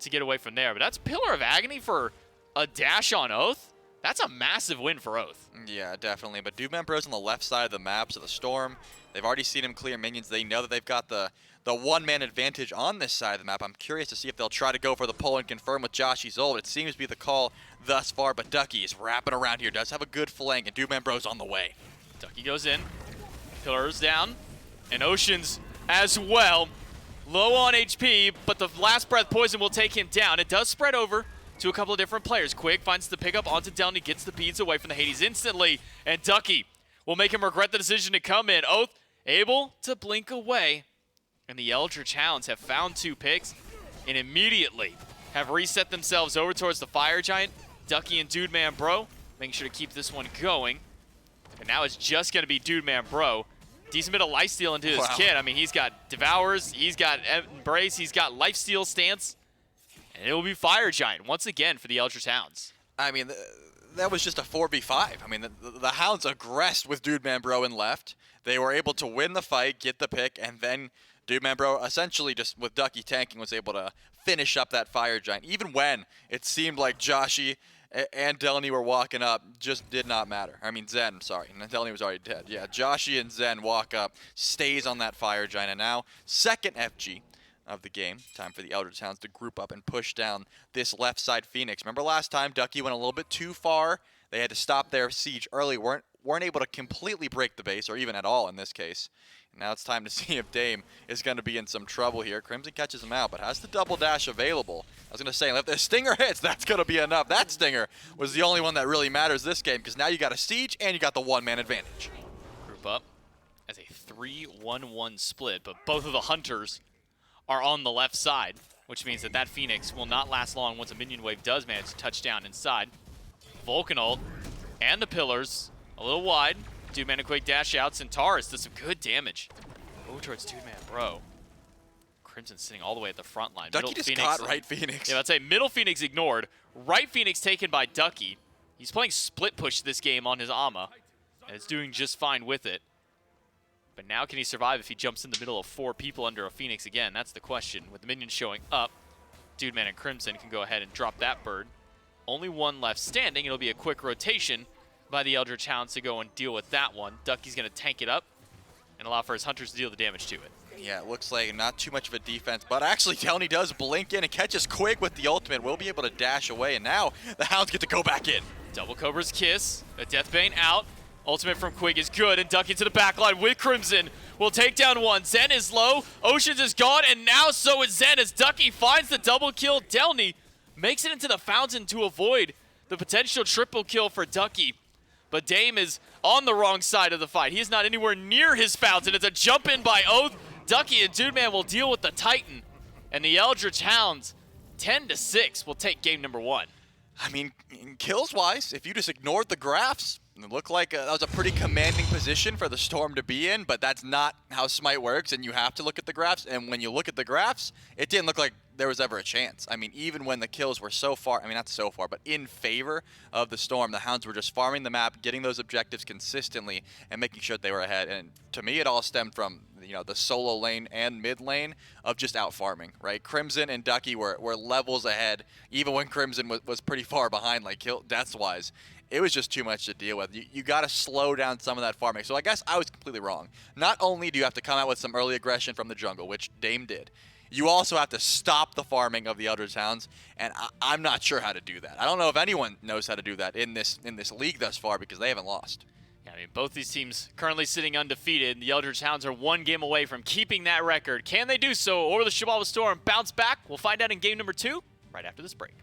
to get away from there. But that's Pillar of Agony for a dash on Oath. That's a massive win for Oath. Yeah, definitely. But Dudeman Bro's on the left side of the map, so the Storm, they've already seen him clear minions. They know that they've got the one-man advantage on this side of the map. I'm curious to see if they'll try to go for the pull and confirm with Joshy's ult. It seems to be the call thus far, but Ducky is wrapping around here, does have a good flank, and Dudeman Bro's on the way. Ducky goes in, Pillars down, and Oceans as well. Low on HP, but the last breath poison will take him down. It does spread over to a couple of different players. Quig finds the pickup onto Delny, gets the beads away from the Hades instantly, and Ducky will make him regret the decision to come in. Oath able to blink away, and the Eldritch Hounds have found 2 picks and immediately have reset themselves over towards the Fire Giant. Ducky and Dudeman Bro making sure to keep this one going. And now it's just going to be Dudeman Bro. Decent bit of lifesteal into his kit. I mean, he's got Devours, he's got Embrace, he's got Lifesteal Stance. And it will be Fire Giant once again for the Eldritch Hounds. I mean, that was just a 4v5. I mean, the Hounds aggressed with Dudeman Bro in left. They were able to win the fight, get the pick, and then Dudeman Bro essentially just with Ducky tanking was able to finish up that Fire Giant. Even when it seemed like Joshy and Delny were walking up, just did not matter. I mean, Zen, sorry. Delny was already dead. Yeah, Joshy and Zen walk up, stays on that Fire Giant, and now second FG of the game. Time for the Eldritch Hounds to group up and push down this left side Phoenix. Remember last time Ducky went a little bit too far? They had to stop their siege early, weren't able to completely break the base, or even at all in this case. Now it's time to see if Dame is going to be in some trouble here. Crimson catches him out, but has the double dash available. I was going to say, if the Stinger hits, that's going to be enough. That Stinger was the only one that really matters this game, because now you got a siege and you got the one-man advantage. Group up as a 3-1-1 split, but both of the Hunters are on the left side, which means that Phoenix will not last long once a minion wave does manage to touch down inside. Vulcan ult and the Pillars a little wide. Dudeman and Quake dash out. Centaurus does some good damage. Over towards Dudeman Bro. Crimson sitting all the way at the front line. Ducky just caught right Phoenix. Yeah, I'd say middle Phoenix ignored. Right Phoenix taken by Ducky. He's playing split push this game on his Ama, and is doing just fine with it. But now can he survive if he jumps in the middle of 4 people under a Phoenix again? That's the question. With the minions showing up, Dudeman and Crimson can go ahead and drop that bird. Only one left standing. It'll be a quick rotation by the Eldritch Hounds to go and deal with that one. Ducky's going to tank it up and allow for his Hunters to deal the damage to it. Yeah, it looks like not too much of a defense, but actually Delny does blink in and catches Quig with the ultimate. Will be able to dash away, and now the Hounds get to go back in. Double Cobra's Kiss, a Deathbane out. Ultimate from Quig is good, and Ducky to the backline with Crimson. Will take down one. Zen is low, Oceans is gone, and now so is Zen as Ducky finds the double kill. Delny makes it into the fountain to avoid the potential triple kill for Ducky. But Dame is on the wrong side of the fight. He is not anywhere near his fountain. It's a jump in by Oath. Ducky and Dudeman will deal with the Titan. And the Eldritch Hounds, 10-6, will take game number 1. I mean, kills-wise, if you just ignored the graphs, it looked like that was a pretty commanding position for the Storm to be in, but that's not how Smite works, and you have to look at the graphs. And when you look at the graphs, it didn't look like there was ever a chance. I mean, even when the kills were so far, I mean, not so far, but in favor of the Storm, the Hounds were just farming the map, getting those objectives consistently, and making sure they were ahead. And to me, it all stemmed from, you know, the solo lane and mid lane of just out farming, right? Crimson and Ducky were levels ahead, even when Crimson was pretty far behind, like kill deaths-wise. it was just too much to deal with. You got to slow down some of that farming. So I guess I was completely wrong. Not only do you have to come out with some early aggression from the jungle, which Dame did, you also have to stop the farming of the Eldritch Hounds, and I'm not sure how to do that. I don't know if anyone knows how to do that in this league thus far because they haven't lost. Yeah, I mean, both these teams currently sitting undefeated. The Eldritch Hounds are one game away from keeping that record. Can they do so, or will the Xibalba Storm bounce back? We'll find out in game number 2 right after this break.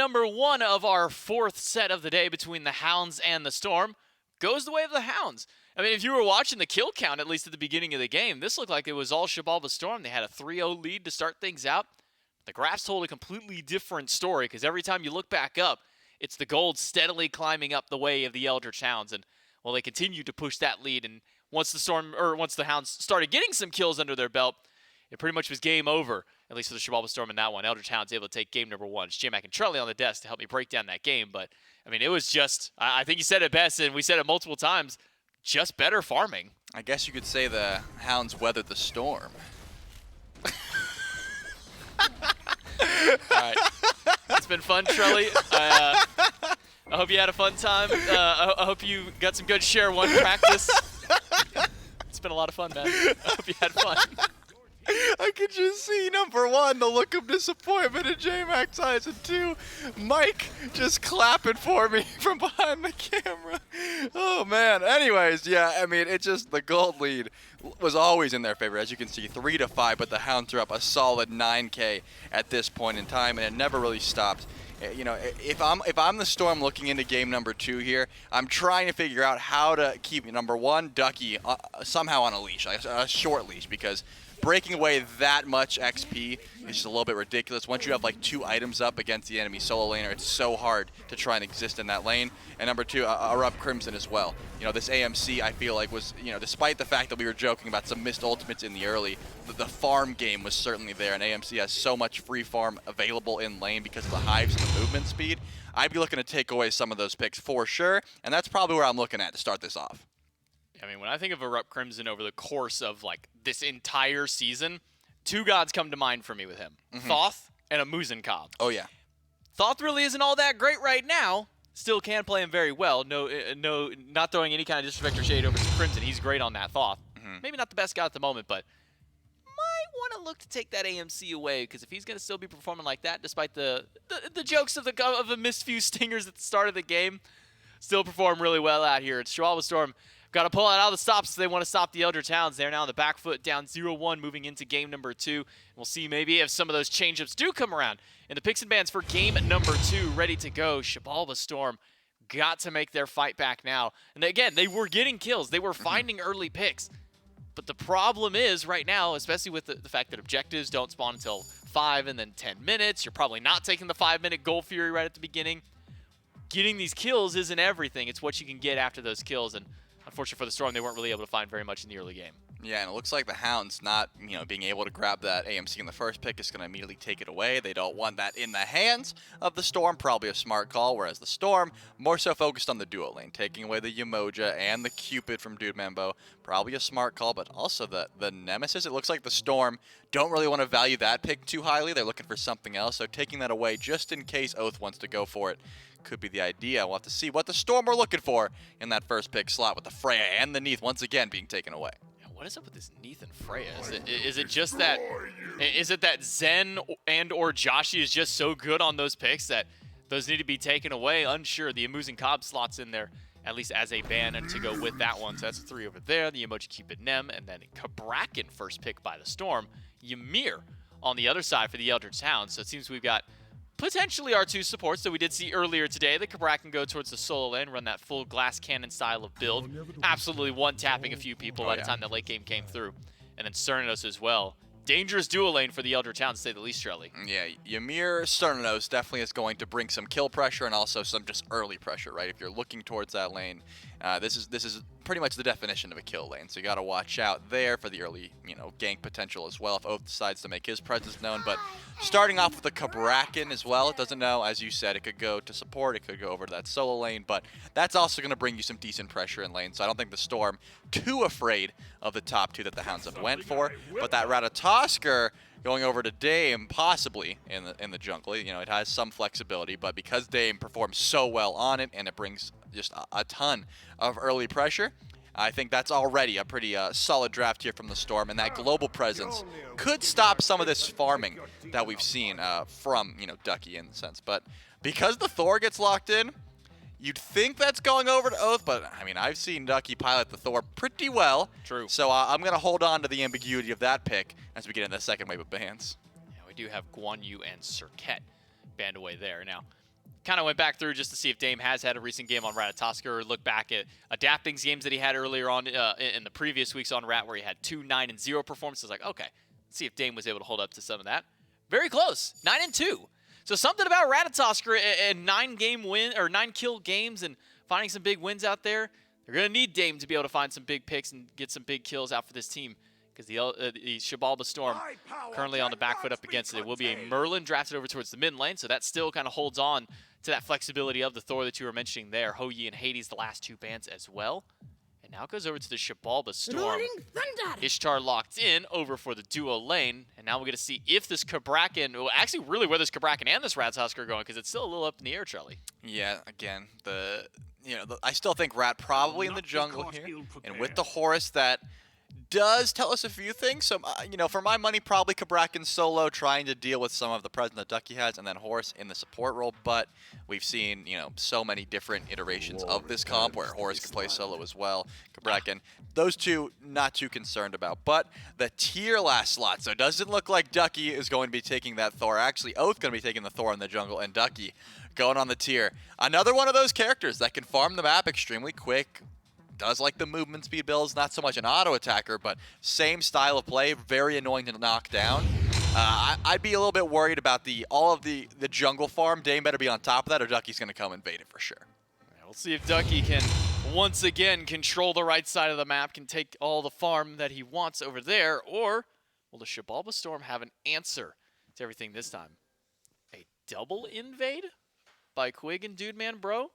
number 1 of our 4th set of the day between the Hounds and the Storm goes the way of the Hounds. I mean, if you were watching the kill count, at least at the beginning of the game, this looked like it was all Xibalba Storm. They had a 3-0 lead to start things out. The graphs told a completely different story because every time you look back up, it's the gold steadily climbing up the way of the Eldritch Hounds. And, well, they continued to push that lead. And once the Hounds started getting some kills under their belt, it pretty much was game over, at least for the Xibalba Storm in that one. Eldritch Hounds able to take game number 1. It's J-Mac and Charlie on the desk to help me break down that game. But, I mean, it was just, I think you said it best, and we said it multiple times, just better farming. I guess you could say the Hounds weathered the storm. All right. It's been fun, Trelly. I hope you had a fun time. I hope you got some good share 1 practice. It's been a lot of fun, man. I hope you had fun. I could just see, number 1, the look of disappointment in J-Mac's eyes, and 2, Mike just clapping for me from behind the camera. Oh, man. Anyways, yeah, I mean, it just, the gold lead was always in their favor. As you can see, 3-5, but the Hounds are up a solid 9K at this point in time, and it never really stopped. You know, if I'm the Storm looking into game number 2 here, I'm trying to figure out how to keep, number 1, Ducky somehow on a leash, a short leash, because breaking away that much XP is just a little bit ridiculous. Once you have like 2 items up against the enemy solo laner, it's so hard to try and exist in that lane. And number 2, Erupt Crimson as well. You know, this AMC I feel like was, you know, despite the fact that we were joking about some missed ultimates in the early, the farm game was certainly there, and AMC has so much free farm available in lane because of the hives and the movement speed. I'd be looking to take away some of those picks for sure, and that's probably where I'm looking at to start this off. I mean, when I think of Erupt Crimson over the course of, like, this entire season, 2 gods come to mind for me with him. Thoth and a Muzen Cobb. Oh, yeah. Thoth really isn't all that great right now. Still can play him very well. No, not throwing any kind of disrespect or shade over to Crimson. He's great on that Thoth. Maybe not the best god at the moment, but might want to look to take that AMC away, because if he's going to still be performing like that, despite the jokes of the missed few stingers at the start of the game, still perform really well out here. It's Xibalba Storm. Got to pull out all the stops if they want to stop the Eldritch Hounds. They're now on the back foot, down 0-1, moving into game number 2. We'll see maybe if some of those change-ups do come around. And the picks and bans for game number 2 ready to go. Xibalba Storm got to make their fight back now. And again, they were getting kills. They were finding early picks. But the problem is right now, especially with the fact that objectives don't spawn until 5 and then 10 minutes. You're probably not taking the 5-minute Gold Fury right at the beginning. Getting these kills isn't everything. It's what you can get after those kills. And unfortunately for the Storm, they weren't really able to find very much in the early game. Yeah, and it looks like the Hounds not, being able to grab that AMC in the first pick is going to immediately take it away. They don't want that in the hands of the Storm, probably a smart call, whereas the Storm more so focused on the duo lane, taking away the Yemoja and the Cupid from Dude Mambo. Probably a smart call, but also the Nemesis. It looks like the Storm don't really want to value that pick too highly. They're looking for something else, so taking that away just in case Oath wants to go for it could be the idea. We'll have to see what the Storm are looking for in that first pick slot, with the Freya and the Neath once again being taken away. Yeah, what is up with this Neath and Freya? Is it just that? Is it that Zen and or Joshi is just so good on those picks that those need to be taken away? Unsure. The Amusing Cobb slots in there, at least as a ban, and to go with that one. So that's 3 over there. The Emoji Cupid Nem, and then Kabrakan first pick by the Storm. Ymir on the other side for the Eldritch Hounds. So it seems we've got potentially our 2 supports that we did see earlier today. The Cabra can go towards the solo lane, run that full glass cannon style of build. Absolutely one-tapping a few people by the time the late game came through. And then Cernanos as well. Dangerous dual lane for the Eldritch Hounds, to say the least, Shelly. Yeah, Ymir Cernanos definitely is going to bring some kill pressure and also some just early pressure, right? If you're looking towards that lane, this is pretty much the definition of a kill lane. So you got to watch out there for the early, gank potential as well if Oath decides to make his presence known. But starting off with the Kabrakan as well, it doesn't know, as you said, it could go to support, it could go over to that solo lane, but that's also going to bring you some decent pressure in lane. So I don't think the Storm too afraid of the top 2 that the Hounds have went for. But that Ratatoskr going over to Dame, possibly in the jungle, it has some flexibility, but because Dame performs so well on it and it brings just a ton of early pressure, I think that's already a pretty solid draft here from the Storm, and that global presence could stop some of this farming that we've seen from, Ducky in a sense. But because the Thor gets locked in, you'd think that's going over to Oath, but, I mean, I've seen Ducky pilot the Thor pretty well. True. So I'm going to hold on to the ambiguity of that pick as we get into the second wave of bans. Yeah, we do have Guan Yu and Serket banned away there. Now, kind of went back through just to see if Dame has had a recent game on Ratatosker, or look back at Adapting's games that he had earlier on in the previous weeks on Rat, where he had 2 9-0 performances. Like, okay, let's see if Dame was able to hold up to some of that. Very close, 9-2. So something about Ratatosker and 9-kill games and finding some big wins out there. They're gonna need Dame to be able to find some big picks and get some big kills out for this team, because the Xibalba Storm currently on the back foot up against it. It will be a Merlin drafted over towards the mid lane, so that still kind of holds on to that flexibility of the Thor that you were mentioning there. Hoyi and Hades, the last 2 bans as well. And now it goes over to the Xibalba Storm. Ishtar locked in over for the duo lane, and now we're going to see if this Cabrakan, well, actually really where this Cabrakan and this Ratatosker are going, because it's still a little up in the air, Charlie. Yeah, again, I still think Rat probably in the jungle here, and with the Horus that does tell us a few things. So, for my money, probably Cabrakan solo trying to deal with some of the presence that Ducky has, and then Horus in the support role. But we've seen, so many different iterations of this comp where Horus can play solo as well. Cabrakan, those two, not too concerned about. But the tier last slot, so it doesn't look like Ducky is going to be taking that Thor. Actually, Oath going to be taking the Thor in the jungle, and Ducky going on the tier. Another one of those characters that can farm the map extremely quick. Does like the movement speed builds, not so much an auto attacker, but same style of play, very annoying to knock down. I'd be a little bit worried about all of the jungle farm. Dame better be on top of that, or Ducky's going to come invade it for sure. We'll see if Ducky can once again control the right side of the map, can take all the farm that he wants over there, or will the Xibalba Storm have an answer to everything this time? A double invade by Quig and Dude Man Bro?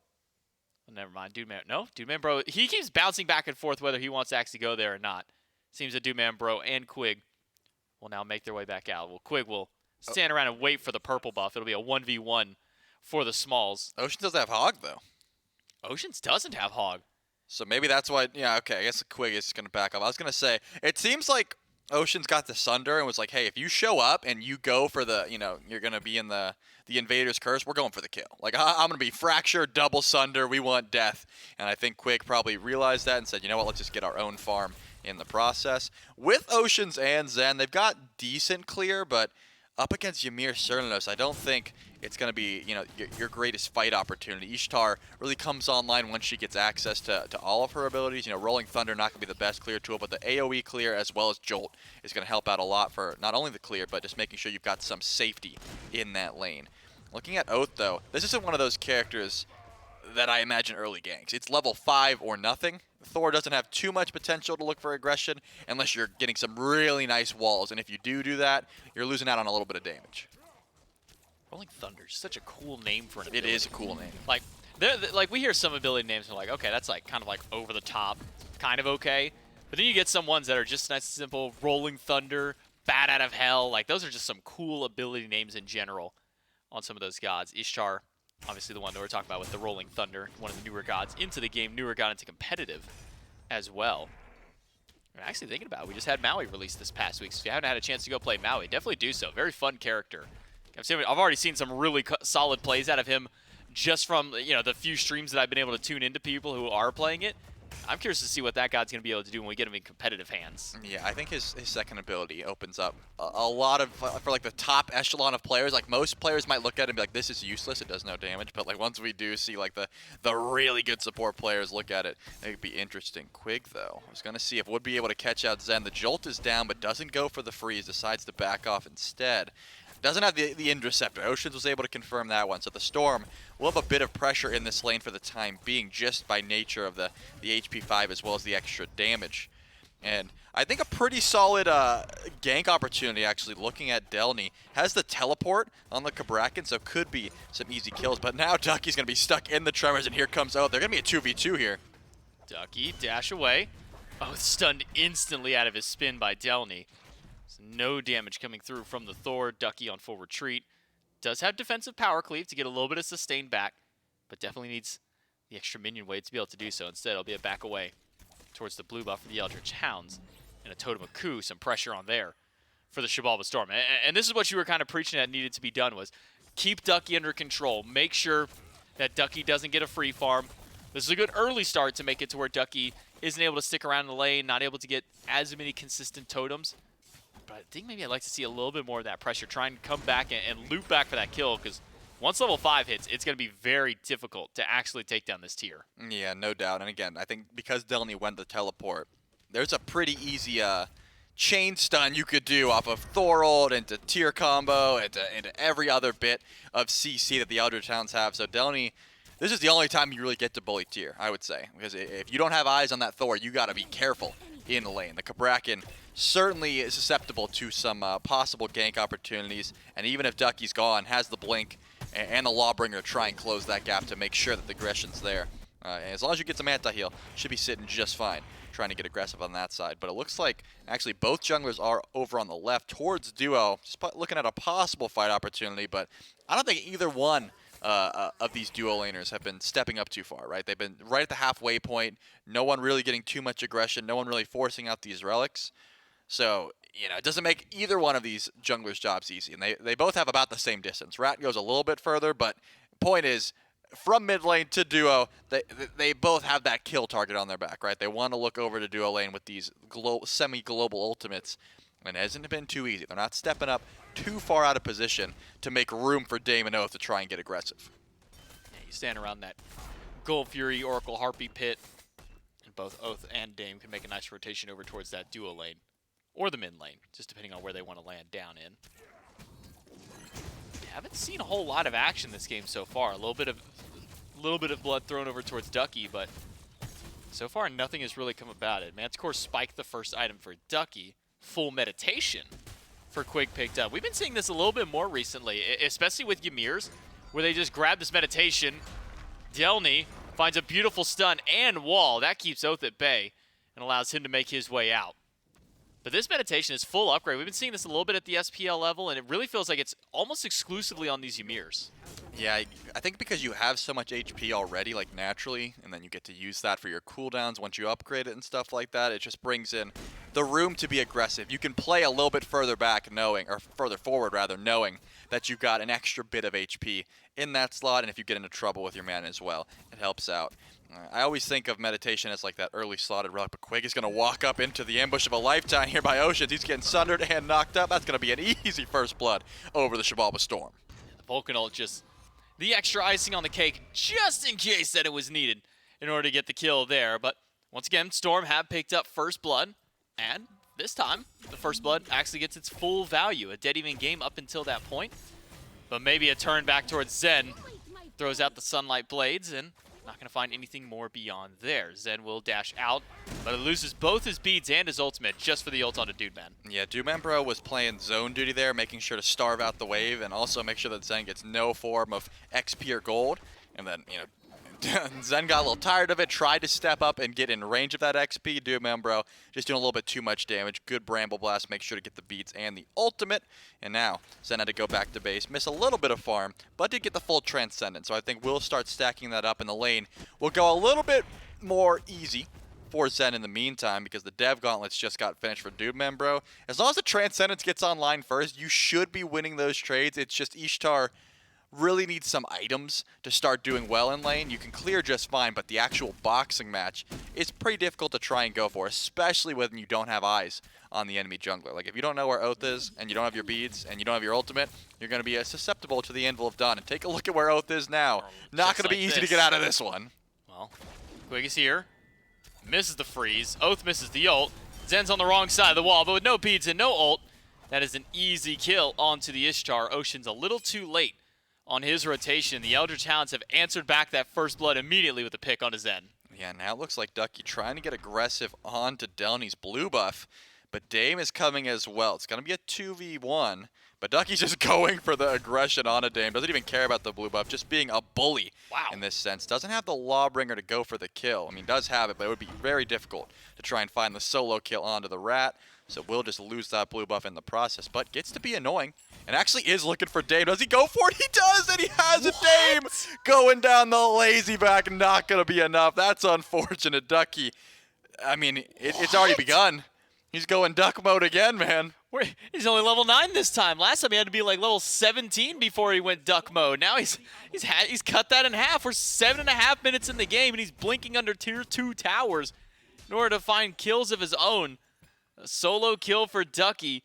Oh, never mind, Dude Man Bro, he keeps bouncing back and forth whether he wants to actually go there or not. Seems that Dude Man Bro and Quig will now make their way back out. Well, Quig will stand around and wait for the purple buff. It'll be a 1v1 for the Smalls. Oceans doesn't have Hog, though. Oceans doesn't have Hog. So maybe that's why, yeah, okay, I guess Quig is going to back up. I was going to say, it seems like Oceans got the Sunder and was like, hey, if you show up and you go for the, you're going to be in the Invader's Curse, we're going for the kill. Like, I'm going to be Fracture, double Sunder, we want death. And I think Quig probably realized that and said, you know what, let's just get our own farm in the process. With Oceans and Zen, they've got decent clear, but up against Ymir Cernunnos, I don't think it's going to be, your greatest fight opportunity. Ishtar really comes online once she gets access to all of her abilities. Rolling Thunder not going to be the best clear tool, but the AoE clear as well as Jolt is going to help out a lot for not only the clear, but just making sure you've got some safety in that lane. Looking at Oath, though, this isn't one of those characters that I imagine early ganks. It's level 5 or nothing. Thor doesn't have too much potential to look for aggression unless you're getting some really nice walls, and if you do that, you're losing out on a little bit of damage. Rolling Thunder is such a cool name for an ability. It is a cool name. Like we hear some ability names and we're like, okay, that's kind of over the top, kind of okay. But then you get some ones that are just nice and simple. Rolling Thunder, Bat Out of Hell. Like, those are just some cool ability names in general on some of those gods. Ishtar, obviously the one that we're talking about with the Rolling Thunder, one of the newer gods into the game, newer god into competitive as well. I'm actually thinking about it. We just had Maui released this past week, so if you haven't had a chance to go play Maui, definitely do so. Very fun character. I've already seen some really solid plays out of him just from the few streams that I've been able to tune into people who are playing it. I'm curious to see what that god's going to be able to do when we get him in competitive hands. Yeah, I think his second ability opens up a lot of, for like the top echelon of players. Like, most players might look at it and be like, this is useless, it does no damage. But like, once we do see like the really good support players look at it, it could be interesting. Quig, though, I was going to see if would be able to catch out Zen. The Jolt is down, but doesn't go for the freeze, decides to back off instead. Doesn't have the Interceptor. Oceans was able to confirm that one. So the Storm will have a bit of pressure in this lane for the time being, just by nature of the HP 5 as well as the extra damage. And I think a pretty solid gank opportunity, actually, looking at Delny. Has the teleport on the Cabrakan, so could be some easy kills. But now Ducky's going to be stuck in the Tremors, and here comes Oath. They're going to be a 2v2 here. Ducky, dash away. Oh, stunned instantly out of his spin by Delny. No damage coming through from the Thor. Ducky on full retreat. Does have defensive power cleave to get a little bit of sustained back, but definitely needs the extra minion weight to be able to do so. Instead, it'll be a back away towards the blue buff for the Eldritch Hounds. And a Totem of Coup, some pressure on there for the Xibalba Storm. And this is what you were kind of preaching that needed to be done, was keep Ducky under control. Make sure that Ducky doesn't get a free farm. This is a good early start to make it to where Ducky isn't able to stick around in the lane, not able to get as many consistent totems. But I think maybe I'd like to see a little bit more of that pressure. Try and come back and loop back for that kill, because once level 5 hits, it's going to be very difficult to actually take down this tier. Yeah, no doubt. And again, I think because Delny went the teleport, there's a pretty easy chain stun you could do off of Thorold into tier combo, into every other bit of CC that the Eldritch Hounds have. So Delny, this is the only time you really get to bully tier, I would say. Because if you don't have eyes on that Thor, you got to be careful in the lane. The Cabrakan certainly is susceptible to some possible gank opportunities. And even if Ducky's gone, has the blink and the Lawbringer to try and close that gap to make sure that the aggression's there. And as long as you get some anti-heal, should be sitting just fine, trying to get aggressive on that side. But it looks like actually both junglers are over on the left towards duo, just looking at a possible fight opportunity, but I don't think either one of these duo laners have been stepping up too far, right? They've been right at the halfway point, no one really getting too much aggression, no one really forcing out these relics. So, you know, it doesn't make either one of these junglers' jobs easy, and they both have about the same distance. Rat goes a little bit further, but point is, from mid lane to duo, they both have that kill target on their back, right? They want to look over to duo lane with these semi-global ultimates, and it hasn't been too easy. They're not stepping up too far out of position to make room for Dame and Oath to try and get aggressive. Yeah, you stand around that Gold Fury, Oracle, Harpy pit, and both Oath and Dame can make a nice rotation over towards that duo lane, or the mid lane, just depending on where they want to land down in. Haven't seen a whole lot of action this game so far. A little bit of blood thrown over towards Ducky, but so far nothing has really come about it. Manticore spiked the first item for Ducky. Full meditation for Quig picked up. We've been seeing this a little bit more recently, especially with Ymir's, where they just grab this meditation. Delny finds a beautiful stun and wall. That keeps Oath at bay and allows him to make his way out. But this meditation is full upgrade. We've been seeing this a little bit at the SPL level, and it really feels like it's almost exclusively on these Ymir's. Yeah, I think because you have so much HP already, like naturally, and then you get to use that for your cooldowns once you upgrade it and stuff like that, it just brings in the room to be aggressive. You can play a little bit further back knowing, or further forward rather, knowing that you've got an extra bit of HP in that slot, and if you get into trouble with your mana as well, it helps out. I always think of meditation as like that early slotted relic, but Quig is going to walk up into the ambush of a lifetime here by Oceans. He's getting sundered and knocked up. That's going to be an easy first blood over the Xibalba Storm. The Vulcan ult just the extra icing on the cake, just in case that it was needed in order to get the kill there. But once again, Storm have picked up first blood, and this time, the first blood actually gets its full value. A dead even game up until that point, but maybe a turn back towards Zen. Throws out the Sunlight Blades, and not going to find anything more beyond there. Zen will dash out, but it loses both his beads and his ultimate just for the ult onto Dude Man. Yeah, Dude Man Bro was playing zone duty there, making sure to starve out the wave and also make sure that Zen gets no form of XP or gold. And then, you know, Zen got a little tired of it, tried to step up and get in range of that XP. Dude Man Bro just doing a little bit too much damage. Good Bramble Blast, make sure to get the beats and the ultimate. And now Zen had to go back to base, miss a little bit of farm, but did get the full Transcendent. So I think we'll start stacking that up in the lane. We'll go a little bit more easy for Zen in the meantime because the Dev Gauntlets just got finished for Dude Man Bro. As long as the Transcendence gets online first, you should be winning those trades. It's just Ishtar really needs some items to start doing well in lane. You can clear just fine, but the actual boxing match is pretty difficult to try and go for, especially when you don't have eyes on the enemy jungler. Like, if you don't know where Oath is, and you don't have your beads, and you don't have your ultimate, you're going to be susceptible to the Anvil of Dawn. And take a look at where Oath is now. Not going to be easy to get out of this one. Well, Quig is here. Misses the freeze. Oath misses the ult. Zen's on the wrong side of the wall, but with no beads and no ult, that is an easy kill onto the Ishtar. Ocean's a little too late on his rotation. The Eldritch Hounds have answered back that first blood immediately with a pick onto Zen. Yeah, now it looks like Ducky trying to get aggressive onto Delny's blue buff, but Dame is coming as well. It's going to be a 2v1, but Ducky's just going for the aggression onto Dame. Doesn't even care about the blue buff, just being a bully in this sense. Doesn't have the Lawbringer to go for the kill. I mean, does have it, but it would be very difficult to try and find the solo kill onto the Rat. So we'll just lose that blue buff in the process, but gets to be annoying. And actually is looking for Dame. Does he go for it? He does, and he has a Dame going down the lazy back. Not going to be enough. That's unfortunate. Ducky, I mean, it's already begun. He's going duck mode again, man. He's only level 9 this time. Last time he had to be like level 17 before he went duck mode. Now he's cut that in half. We're 7.5 minutes in the game, and he's blinking under tier 2 towers in order to find kills of his own. A solo kill for Ducky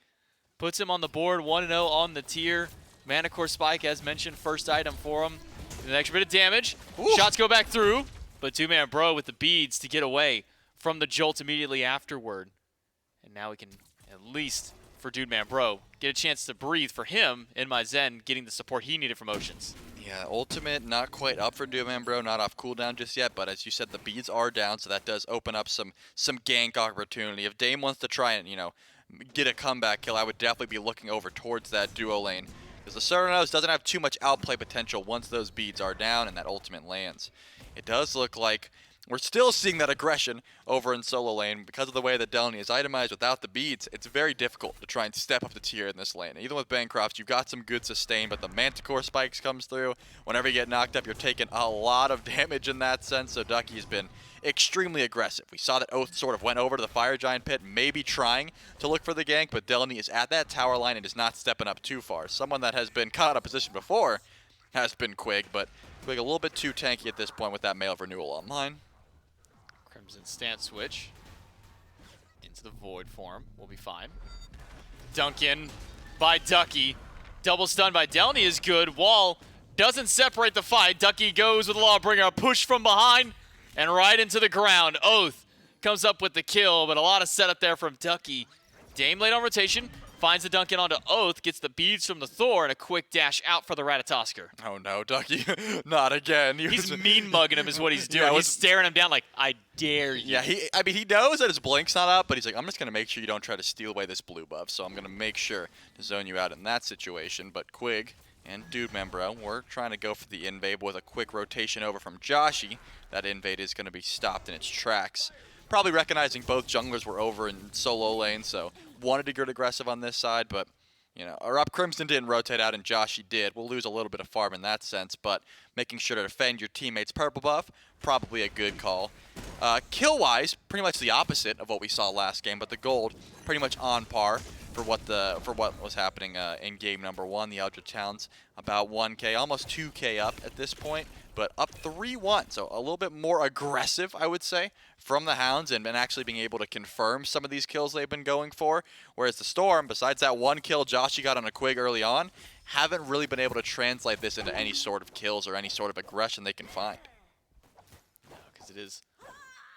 puts him on the board 1-0 on the tier. Manicore Spike, as mentioned, first item for him. An extra bit of damage. Ooh. Shots go back through, but two-man bro with the beads to get away from the jolt immediately afterward. And now we can, at least for Dude Man Bro, get a chance to breathe for him in my Zen, getting the support he needed from Oceans. Yeah, ultimate not quite up for Dude Man Bro, not off cooldown just yet, but as you said, the beads are down, so that does open up some gank opportunity. If Dame wants to try and, get a comeback kill, I would definitely be looking over towards that duo lane. Because the Cernos doesn't have too much outplay potential once those beads are down and that ultimate lands. It does look like we're still seeing that aggression over in solo lane. Because of the way that Delny is itemized without the beads, it's very difficult to try and step up the tier in this lane. Even with Bancrofts, you've got some good sustain, but the Manticore spikes comes through. Whenever you get knocked up, you're taking a lot of damage in that sense, so Ducky's been extremely aggressive. We saw that Oath sort of went over to the Fire Giant pit, maybe trying to look for the gank, but Delny is at that tower line and is not stepping up too far. Someone that has been caught out of position before has been Quig, but Quig a little bit too tanky at this point with that Mail of Renewal online. Crimson stance switch into the Void form. We'll be fine. Dunk in by Ducky. Double stun by Delny is good. Wall doesn't separate the fight. Ducky goes with a Lawbringer. A push from behind and right into the ground. Oath comes up with the kill, but a lot of setup there from Ducky. Dame late on rotation. Finds the dunk in onto Oath, gets the beads from the Thor, and a quick dash out for the Ratatosker. Oh no, Ducky, not again. He's mean mugging him is what he's doing. He's staring him down like, I dare you. Yeah, he knows that his blink's not up, but he's like, I'm just going to make sure you don't try to steal away this blue buff, so I'm going to make sure to zone you out in that situation. But Quig and Dude Man Bro, we're trying to go for the invade with a quick rotation over from Joshy. That invade is going to be stopped in its tracks. Probably recognizing both junglers were over in solo lane, so wanted to get aggressive on this side, but our up Crimson didn't rotate out and Joshy did. We'll lose a little bit of farm in that sense, but making sure to defend your teammate's purple buff, probably a good call. Kill-wise, pretty much the opposite of what we saw last game, but the gold pretty much on par for what was happening in game number 1. The Eldritch Hounds about 1k, almost 2k up at this point, but up 3-1, so a little bit more aggressive, I would say, from the Hounds and actually being able to confirm some of these kills they've been going for. Whereas the Storm, besides that one kill Joshy got on a Quig early on, haven't really been able to translate this into any sort of kills or any sort of aggression they can find. Because it is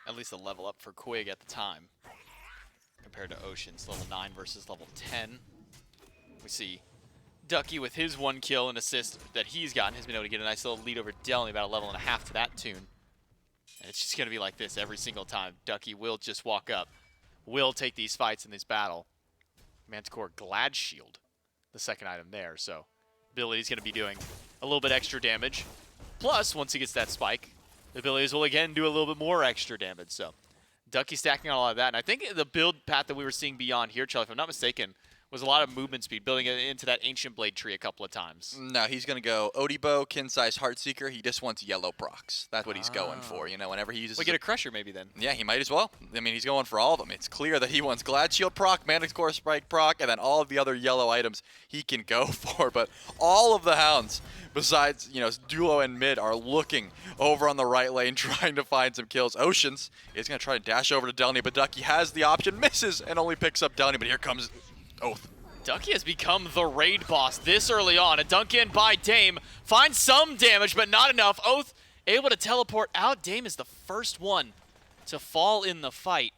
at least a level up for Quig at the time compared to Ocean's level 9 versus level 10. We see Ducky with his one kill and assist that he's gotten has been able to get a nice little lead over Delny, about a level and a half to that tune. And it's just going to be like this every single time. Ducky will just walk up, will take these fights in this battle. Manticore Glad Shield, the second item there. So ability's going to be doing a little bit extra damage. Plus, once he gets that spike, the abilities will again do a little bit more extra damage. So Ducky stacking on a lot of that. And I think the build path that we were seeing beyond here, Charlie, if I'm not mistaken, was a lot of movement speed, building it into that Ancient Blade tree a couple of times. No, he's going to go Odibo, Kin-Size Heartseeker. He just wants yellow procs. That's what he's going for, whenever he uses... We get a Crusher maybe then. Yeah, he might as well. I mean, he's going for all of them. It's clear that he wants Glad Shield proc, Manticore Spike proc, and then all of the other yellow items he can go for. But all of the Hounds, besides, Duo and mid, are looking over on the right lane, trying to find some kills. Oceans is going to try to dash over to Delny, but Ducky has the option, misses, and only picks up Delny, but here comes Oath. Ducky has become the raid boss this early on. A dunk in by Dame. Finds some damage, but not enough. Oath able to teleport out. Dame is the first one to fall in the fight.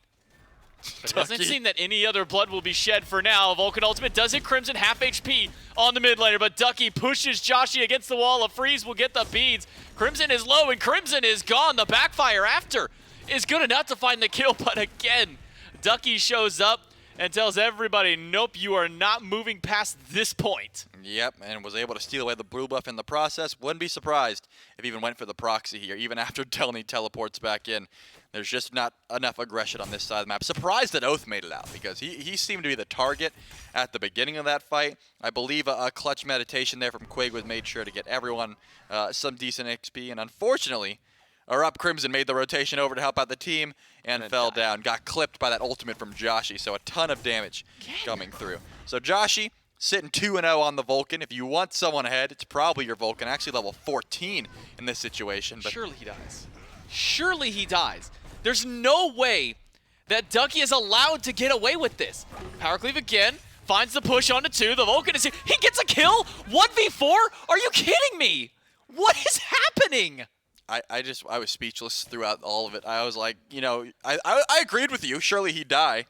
But it doesn't seem that any other blood will be shed for now. Vulcan Ultimate does hit Crimson half HP on the mid laner, but Ducky pushes Joshy against the wall. A freeze will get the beads. Crimson is low, and Crimson is gone. The backfire after is good enough to find the kill, but again, Ducky shows up and tells everybody, nope, you are not moving past this point. Yep, and was able to steal away the blue buff in the process. Wouldn't be surprised if he even went for the proxy here, even after Delny teleports back in. There's just not enough aggression on this side of the map. Surprised that Oath made it out, because he seemed to be the target at the beginning of that fight. I believe a clutch meditation there from Quig was made sure to get everyone some decent XP, and unfortunately, our up Crimson made the rotation over to help out the team and fell down. Got clipped by that ultimate from Joshy, so a ton of damage coming through. So Joshy sitting 2-0 on the Vulcan. If you want someone ahead, it's probably your Vulcan. Actually level 14 in this situation. But surely he dies. Surely he dies. There's no way that Ducky is allowed to get away with this. Power cleave again. finds the push onto 2. The Vulcan is here. He gets a kill? 1v4? Are you kidding me? What is happening? I was speechless throughout all of it. I was like, you know, I agreed with you. Surely he'd die.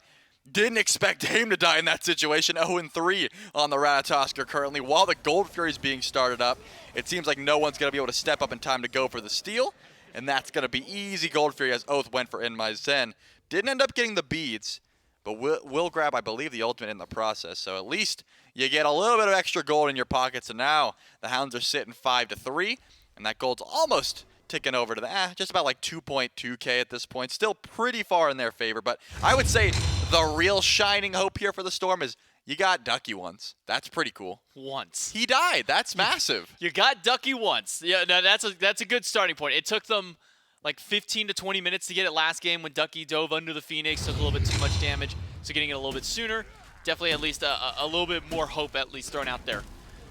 Didn't expect him to die in that situation. 0-3 on the Ratatosker currently. While the Gold Fury is being started up, it seems like no one's going to be able to step up in time to go for the steal. And that's going to be easy Gold Fury as Oath went for In My Zen. Didn't end up getting the beads, but will grab, I believe, the ultimate in the process. So at least you get a little bit of extra gold in your pockets. And now the Hounds are sitting 5-3, and that gold's almost ticking over to the just about like 2.2k at this point. Still pretty far in their favor, but I would say the real shining hope here for the Storm is you got Ducky once. That's pretty cool. Once. He died. That's massive. You got Ducky once. Yeah, no, that's a good starting point. It took them like 15 to 20 minutes to get it last game when Ducky dove under the Phoenix, took a little bit too much damage, so getting it a little bit sooner. Definitely at least a little bit more hope at least thrown out there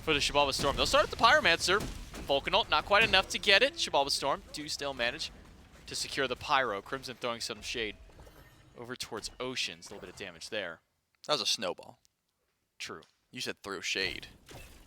for the Xibalba Storm. They'll start at the Pyromancer. Vulcan ult, not quite enough to get it. Xibalba Storm do still manage to secure the Pyro. Crimson throwing some shade over towards Oceans. A little bit of damage there. That was a snowball. True. You said through shade.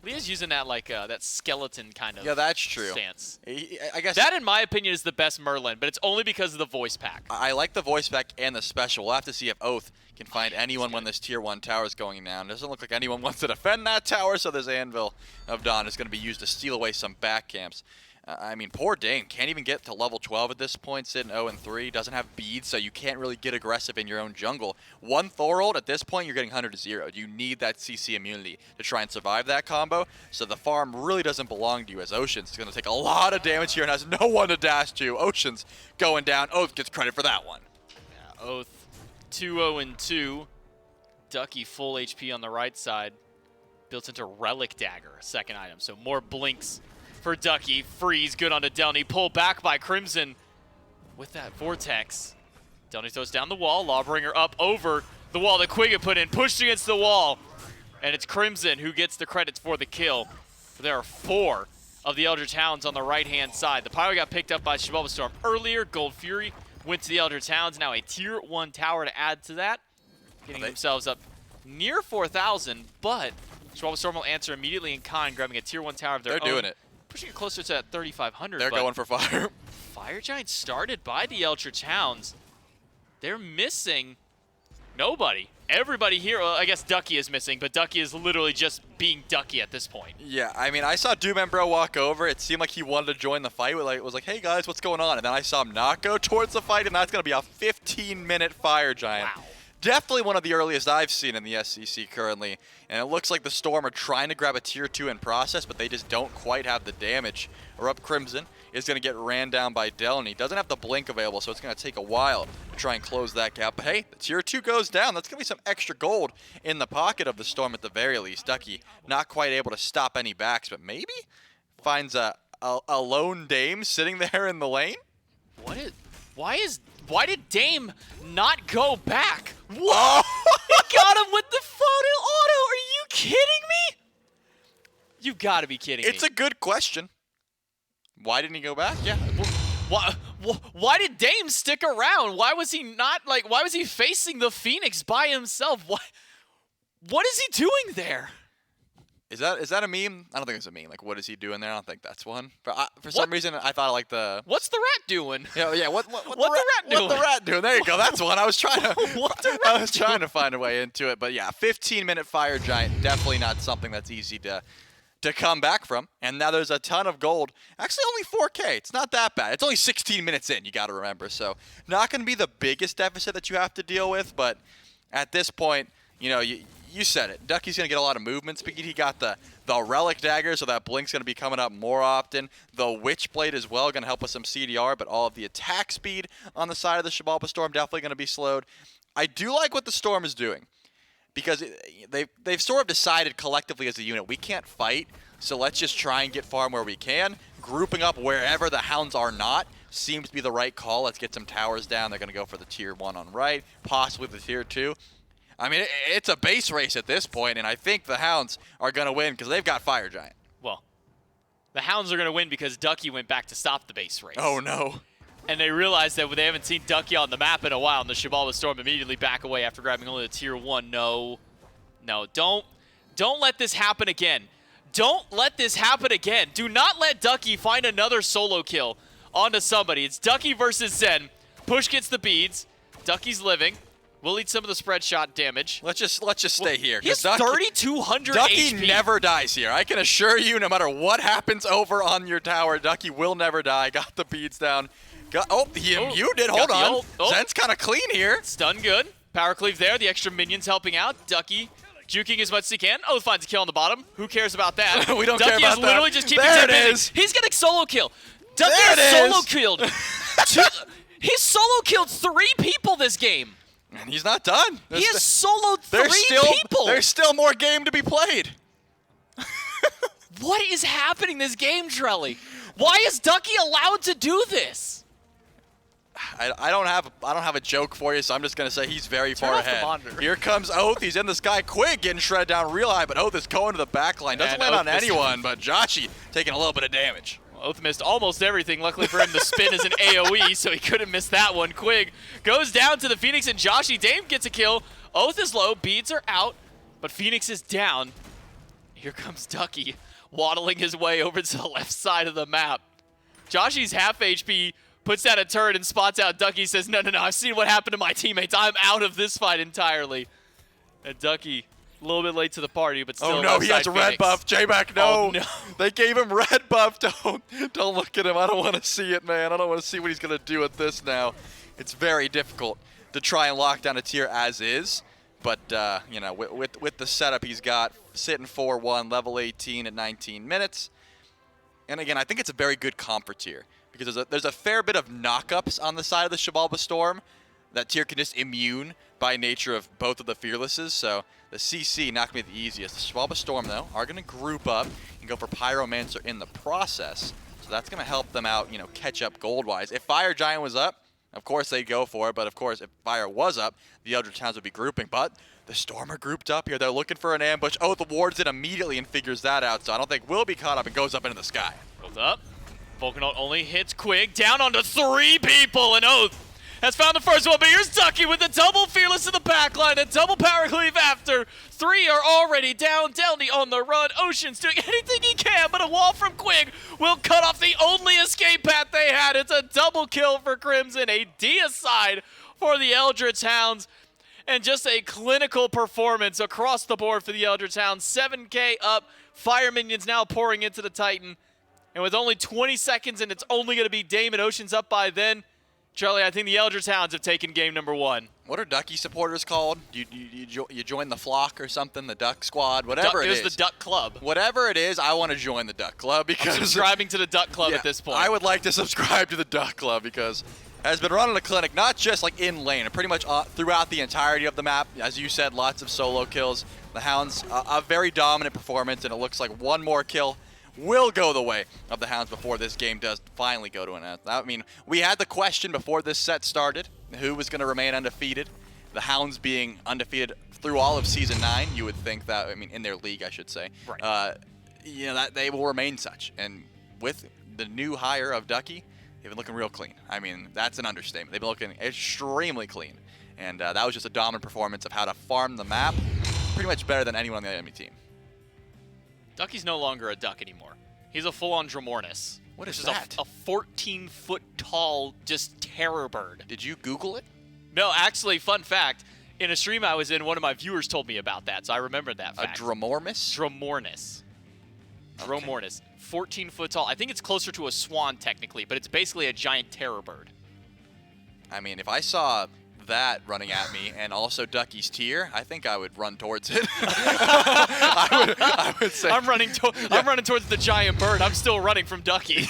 Leah's using that like that skeleton kind of that's true. stance. I guess that, in my opinion, is the best Merlin, but it's only because of the voice pack. I like the voice pack and the special. We'll have to see if Oath can find anyone when this tier 1 tower is going down. Doesn't look like anyone wants to defend that tower, so this Anvil of Dawn is going to be used to steal away some back camps. I mean, poor Dane can't even get to level 12 at this point, sitting 0-3, doesn't have beads, so you can't really get aggressive in your own jungle. One Thorold, at this point, you're getting 100-0. You need that CC immunity to try and survive that combo, so the farm really doesn't belong to you, as Oceans is going to take a lot of damage here and has no one to dash to. Oceans going down. Oath gets credit for that one. Yeah, Oath 2-0-2. Ducky full HP on the right side. Built into Relic Dagger, second item, so more blinks for Ducky. Freeze, good onto Delny. Pull back by Crimson with that Vortex. Delny throws down the wall. Lawbringer up over the wall that Quigga put in. Pushed against the wall. And it's Crimson who gets the credits for the kill. There are 4 of the Eldritch Hounds on the right-hand side. The Pyro got picked up by Xibalba Storm earlier. Gold Fury went to the Eldritch Hounds. Now a tier 1 tower to add to that. Getting themselves up near 4,000, but Xibalba Storm will answer immediately in kind, grabbing a tier 1 tower of their own. They're doing it. Pushing it closer to that 3,500. They're going for fire. Fire Giant started by the Eldritch Hounds. They're missing nobody. Everybody here, well, I guess Ducky is missing, but Ducky is literally just being Ducky at this point. Yeah, I mean, I saw Doom Embro walk over. It seemed like he wanted to join the fight. It was like, hey guys, what's going on? And then I saw him not go towards the fight, and that's going to be a 15-minute Fire Giant. Wow. Definitely one of the earliest I've seen in the SCC currently. And it looks like the Storm are trying to grab a tier 2 in process, but they just don't quite have the damage. Or up Crimson is going to get ran down by Delny. Doesn't have the blink available, so it's going to take a while to try and close that gap. But hey, the tier 2 goes down. That's going to be some extra gold in the pocket of the Storm at the very least. Ducky not quite able to stop any backs, but maybe finds a lone Dame sitting there in the lane. Why did Dame not go back? What? He got him with the photo auto. Are you kidding me? You gotta be kidding me. It's a good question. Why didn't he go back? Yeah. Why did Dame stick around? Why was he not, like, why was he facing the Phoenix by himself? What is he doing there? Is that a meme? I don't think it's a meme. Like, what is he doing there? I don't think that's one. But for some reason, I thought I liked the... What's the rat doing? Yeah. What the rat doing? What the rat doing? There you go. That's one. I was trying to. I was trying to find a way into it, but yeah, 15-minute Fire Giant, definitely not something that's easy to come back from. And now there's a ton of gold. Actually, only 4K. It's not that bad. It's only 16 minutes in. You got to remember. So not going to be the biggest deficit that you have to deal with, but at this point, you know, you said it. Ducky's going to get a lot of movement speed. He got the Relic Dagger, so that Blink's going to be coming up more often. The Witchblade as well, going to help with some CDR, but all of the attack speed on the side of the Xibalba Storm definitely going to be slowed. I do like what the Storm is doing, because they've sort of decided collectively as a unit, we can't fight, so let's just try and get farm where we can. Grouping up wherever the Hounds are not seems to be the right call. Let's get some towers down. They're going to go for the tier 1 on right, possibly the tier 2. I mean, it's a base race at this point, and I think the Hounds are going to win because they've got Fire Giant. Well, the Hounds are going to win because Ducky went back to stop the base race. Oh, no. And they realized that they haven't seen Ducky on the map in a while, and the Xibalba Storm immediately back away after grabbing only the tier 1. No. No, don't let this happen again. Don't let this happen again. Do not let Ducky find another solo kill onto somebody. It's Ducky versus Zen. Push gets the beads. Ducky's living. We'll eat some of the spread shot damage. Let's just stay here. He's Ducky, 3,200 Ducky HP. never dies here. I can assure you, no matter what happens over on your tower, Ducky will never die. Got the beads down. He muted. Hold on. Zen's kind of clean here. Stun good. Power cleave there. The extra minions helping out. Ducky juking as much as he can. Oath finds a kill on the bottom. Who cares about that? We don't Ducky care about is literally just keeping There Zen it busy. is. He's getting solo kill. Ducky There it is solo is. killed. He's solo killed 3 people this game. And he's not done. He has soloed 3 people. There's still more game to be played. What is happening this game, Trelly? Why is Ducky allowed to do this? I don't have a joke for you, so I'm just gonna say he's very far off the ahead. monitor. Here comes Oath. He's in the sky. Quig getting shredded down real high, but Oath is going to the back line. Doesn't land on anyone, but Joshi taking a little bit of damage. Oath missed almost everything. Luckily for him, the spin is an AoE, so he couldn't miss that one. Quig goes down to the Phoenix, and Joshi Dame gets a kill. Oath is low, beads are out, but Phoenix is down. Here comes Ducky, waddling his way over to the left side of the map. Joshi's half HP, puts down a turret and spots out Ducky, says, no, I've seen what happened to my teammates. I'm out of this fight entirely. And Ducky, a little bit late to the party, but still. Oh no, he has a red buff. J-Mac, no. Oh, no. They gave him red buff. Don't look at him. I don't want to see it, man. I don't want to see what he's going to do with this now. It's very difficult to try and lock down a tier as is. But, you know, with the setup he's got, sitting 4-1, level 18 at 19 minutes. And again, I think it's a very good comp for tier. Because there's a fair bit of knockups on the side of the Xibalba Storm that tier can just immune by nature of both of the Fearlesses. So the CC not going to be the easiest. The Xibalba Storm, though, are going to group up and go for Pyromancer in the process. So that's going to help them out, you know, catch up gold-wise. If Fire Giant was up, of course they'd go for it. But, of course, if Fire was up, the Eldritch Hounds would be grouping. But the Storm are grouped up here. They're looking for an ambush. Oh, the wards it immediately and figures that out. So I don't think we'll be caught up and goes up into the sky. Goes up. Volcanaut only hits Quig, down onto 3 people, and Oath has found the first one, but here's Ducky with the double Fearless in the backline, a double power cleave after. 3 are already down, Delny on the run, Ocean's doing anything he can, but a wall from Quig will cut off the only escape path they had. It's a double kill for Crimson, a deicide for the Eldritch Hounds, and just a clinical performance across the board for the Eldritch Hounds. 7K up, Fire Minions now pouring into the Titan. And with only 20 seconds, and it's only going to be Dame and Oceans up by then, Charlie, I think the Eldritch Hounds have taken game number 1. What are Ducky supporters called? You join the flock or something, the Duck Squad, whatever it is. It was the Duck Club. Whatever it is, I want to join the Duck Club because... I'm subscribing to the Duck Club at this point. I would like to subscribe to the Duck Club because has been running a clinic, not just like in lane, pretty much throughout the entirety of the map. As you said, lots of solo kills. The Hounds, a very dominant performance, and it looks like one more kill will go the way of the Hounds before this game does finally go to an end. I mean, we had the question before this set started, who was going to remain undefeated. The Hounds being undefeated through all of Season 9, you would think that, I mean, in their league, I should say. Right. You know, that they will remain such. And with the new hire of Ducky, they've been looking real clean. I mean, that's an understatement. They've been looking extremely clean. And that was just a dominant performance of how to farm the map, pretty much better than anyone on the enemy team. Ducky's no longer a duck anymore. He's a full-on Dramornis. What is that? A 14-foot tall, just terror bird. Did you Google it? No, actually, fun fact, in a stream I was in, one of my viewers told me about that, so I remembered that fact. A Dramornis? Dramornis. Okay. Dramornis. 14 foot tall. I think it's closer to a swan, technically, but it's basically a giant terror bird. I mean, if I saw that running at me and also Ducky's tier, I think I would run towards it. I would say I'm running towards the giant bird. I'm still running from Ducky.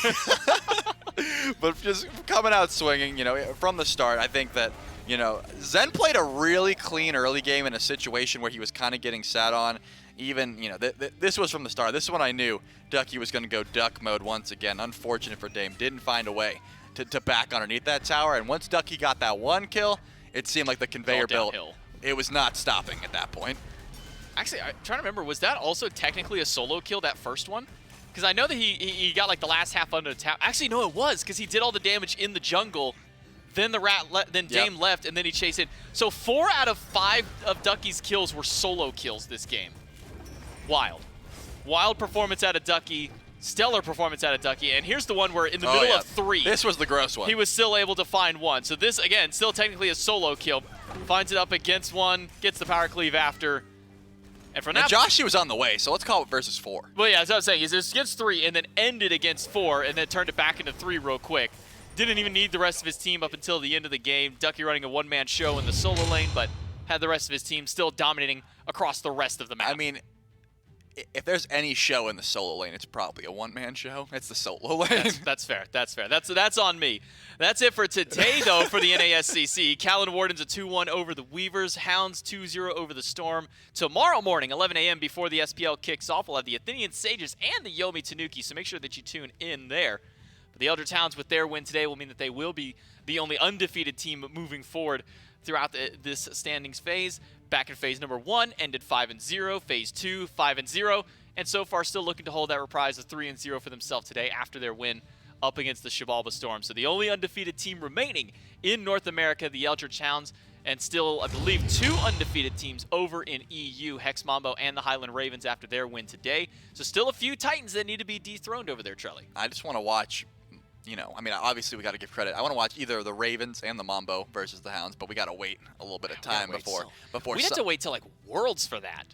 But just coming out swinging, you know, from the start, I think that, you know, Zen played a really clean early game in a situation where he was kind of getting sat on. Even, you know, this was from the start. This is when I knew Ducky was going to go duck mode once again. Unfortunate for Dame. Didn't find a way to back underneath that tower. And once Ducky got that one kill, it seemed like the conveyor belt. It was not stopping at that point. Actually, I'm trying to remember, was that also technically a solo kill, that first one? Because I know that he got like the last half under the tower. Actually, no, it was, because he did all the damage in the jungle then then Dame left, and then he chased in. So 4 out of 5 of Ducky's kills were solo kills this game. Wild. Wild performance out of Ducky. Stellar performance out of Ducky. And here's the one where in the middle of 3. This was the gross one. He was still able to find one. So this, again, still technically a solo kill. Finds it up against one, gets the power cleave after. And from that, Joshi was on the way, so let's call it versus 4. Well, yeah, as I was saying, he's against 3 and then ended against 4 and then turned it back into 3 real quick. Didn't even need the rest of his team up until the end of the game. Ducky running a one-man show in the solo lane, but had the rest of his team still dominating across the rest of the map. I mean, if there's any show in the solo lane, it's probably a one-man show. It's the solo lane. That's fair. That's fair. That's on me. That's it for today, though, for the NASCC. Callan Wardens a 2-1 over the Weavers. Hounds 2-0 over the Storm. Tomorrow morning, 11 a.m. before the SPL kicks off, we'll have the Athenian Sages and the Yomi Tanuki, so make sure that you tune in there. But the Eldritch Hounds, with their win today, will mean that they will be the only undefeated team moving forward throughout this standings phase. Back in phase number 1, ended 5-0. Phase 2, 5-0. And so far, still looking to hold that reprise of 3-0 for themselves today after their win up against the Xibalba Storm. So the only undefeated team remaining in North America, the Eldritch Hounds, and still, I believe, 2 undefeated teams over in EU, Hex Mambo and the Highland Ravens after their win today. So still a few Titans that need to be dethroned over there, Trelly. I just want to watch, I mean, obviously we got to give credit. I want to watch either the Ravens and the Mambo versus the Hounds, but we got to wait a little bit of time before. We have to wait till like Worlds for that.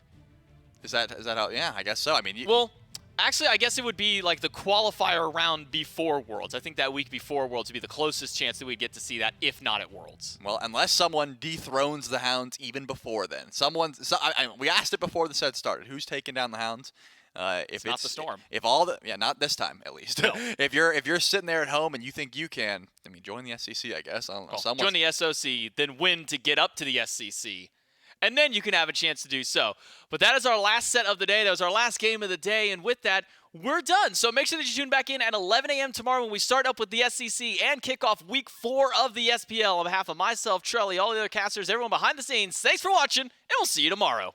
Is that how? Yeah, I guess so. I mean, well, actually, I guess it would be like the qualifier round before Worlds. I think that week before Worlds would be the closest chance that we'd get to see that, if not at Worlds. Well, unless someone dethrones the Hounds even before then. We asked it before the set started. Who's taking down the Hounds? If it's not the Storm. Not this time at least. No. if you're sitting there at home and you think you can, I mean, join the SCC, I guess. I don't know. Join the SOC, then win to get up to the SCC. And then you can have a chance to do so. But that is our last set of the day. That was our last game of the day. And with that, we're done. So make sure that you tune back in at 11 a.m. tomorrow when we start up with the SCC and kick off week 4 of the SPL. On behalf of myself, Trelly, all the other casters, everyone behind the scenes, thanks for watching, and we'll see you tomorrow.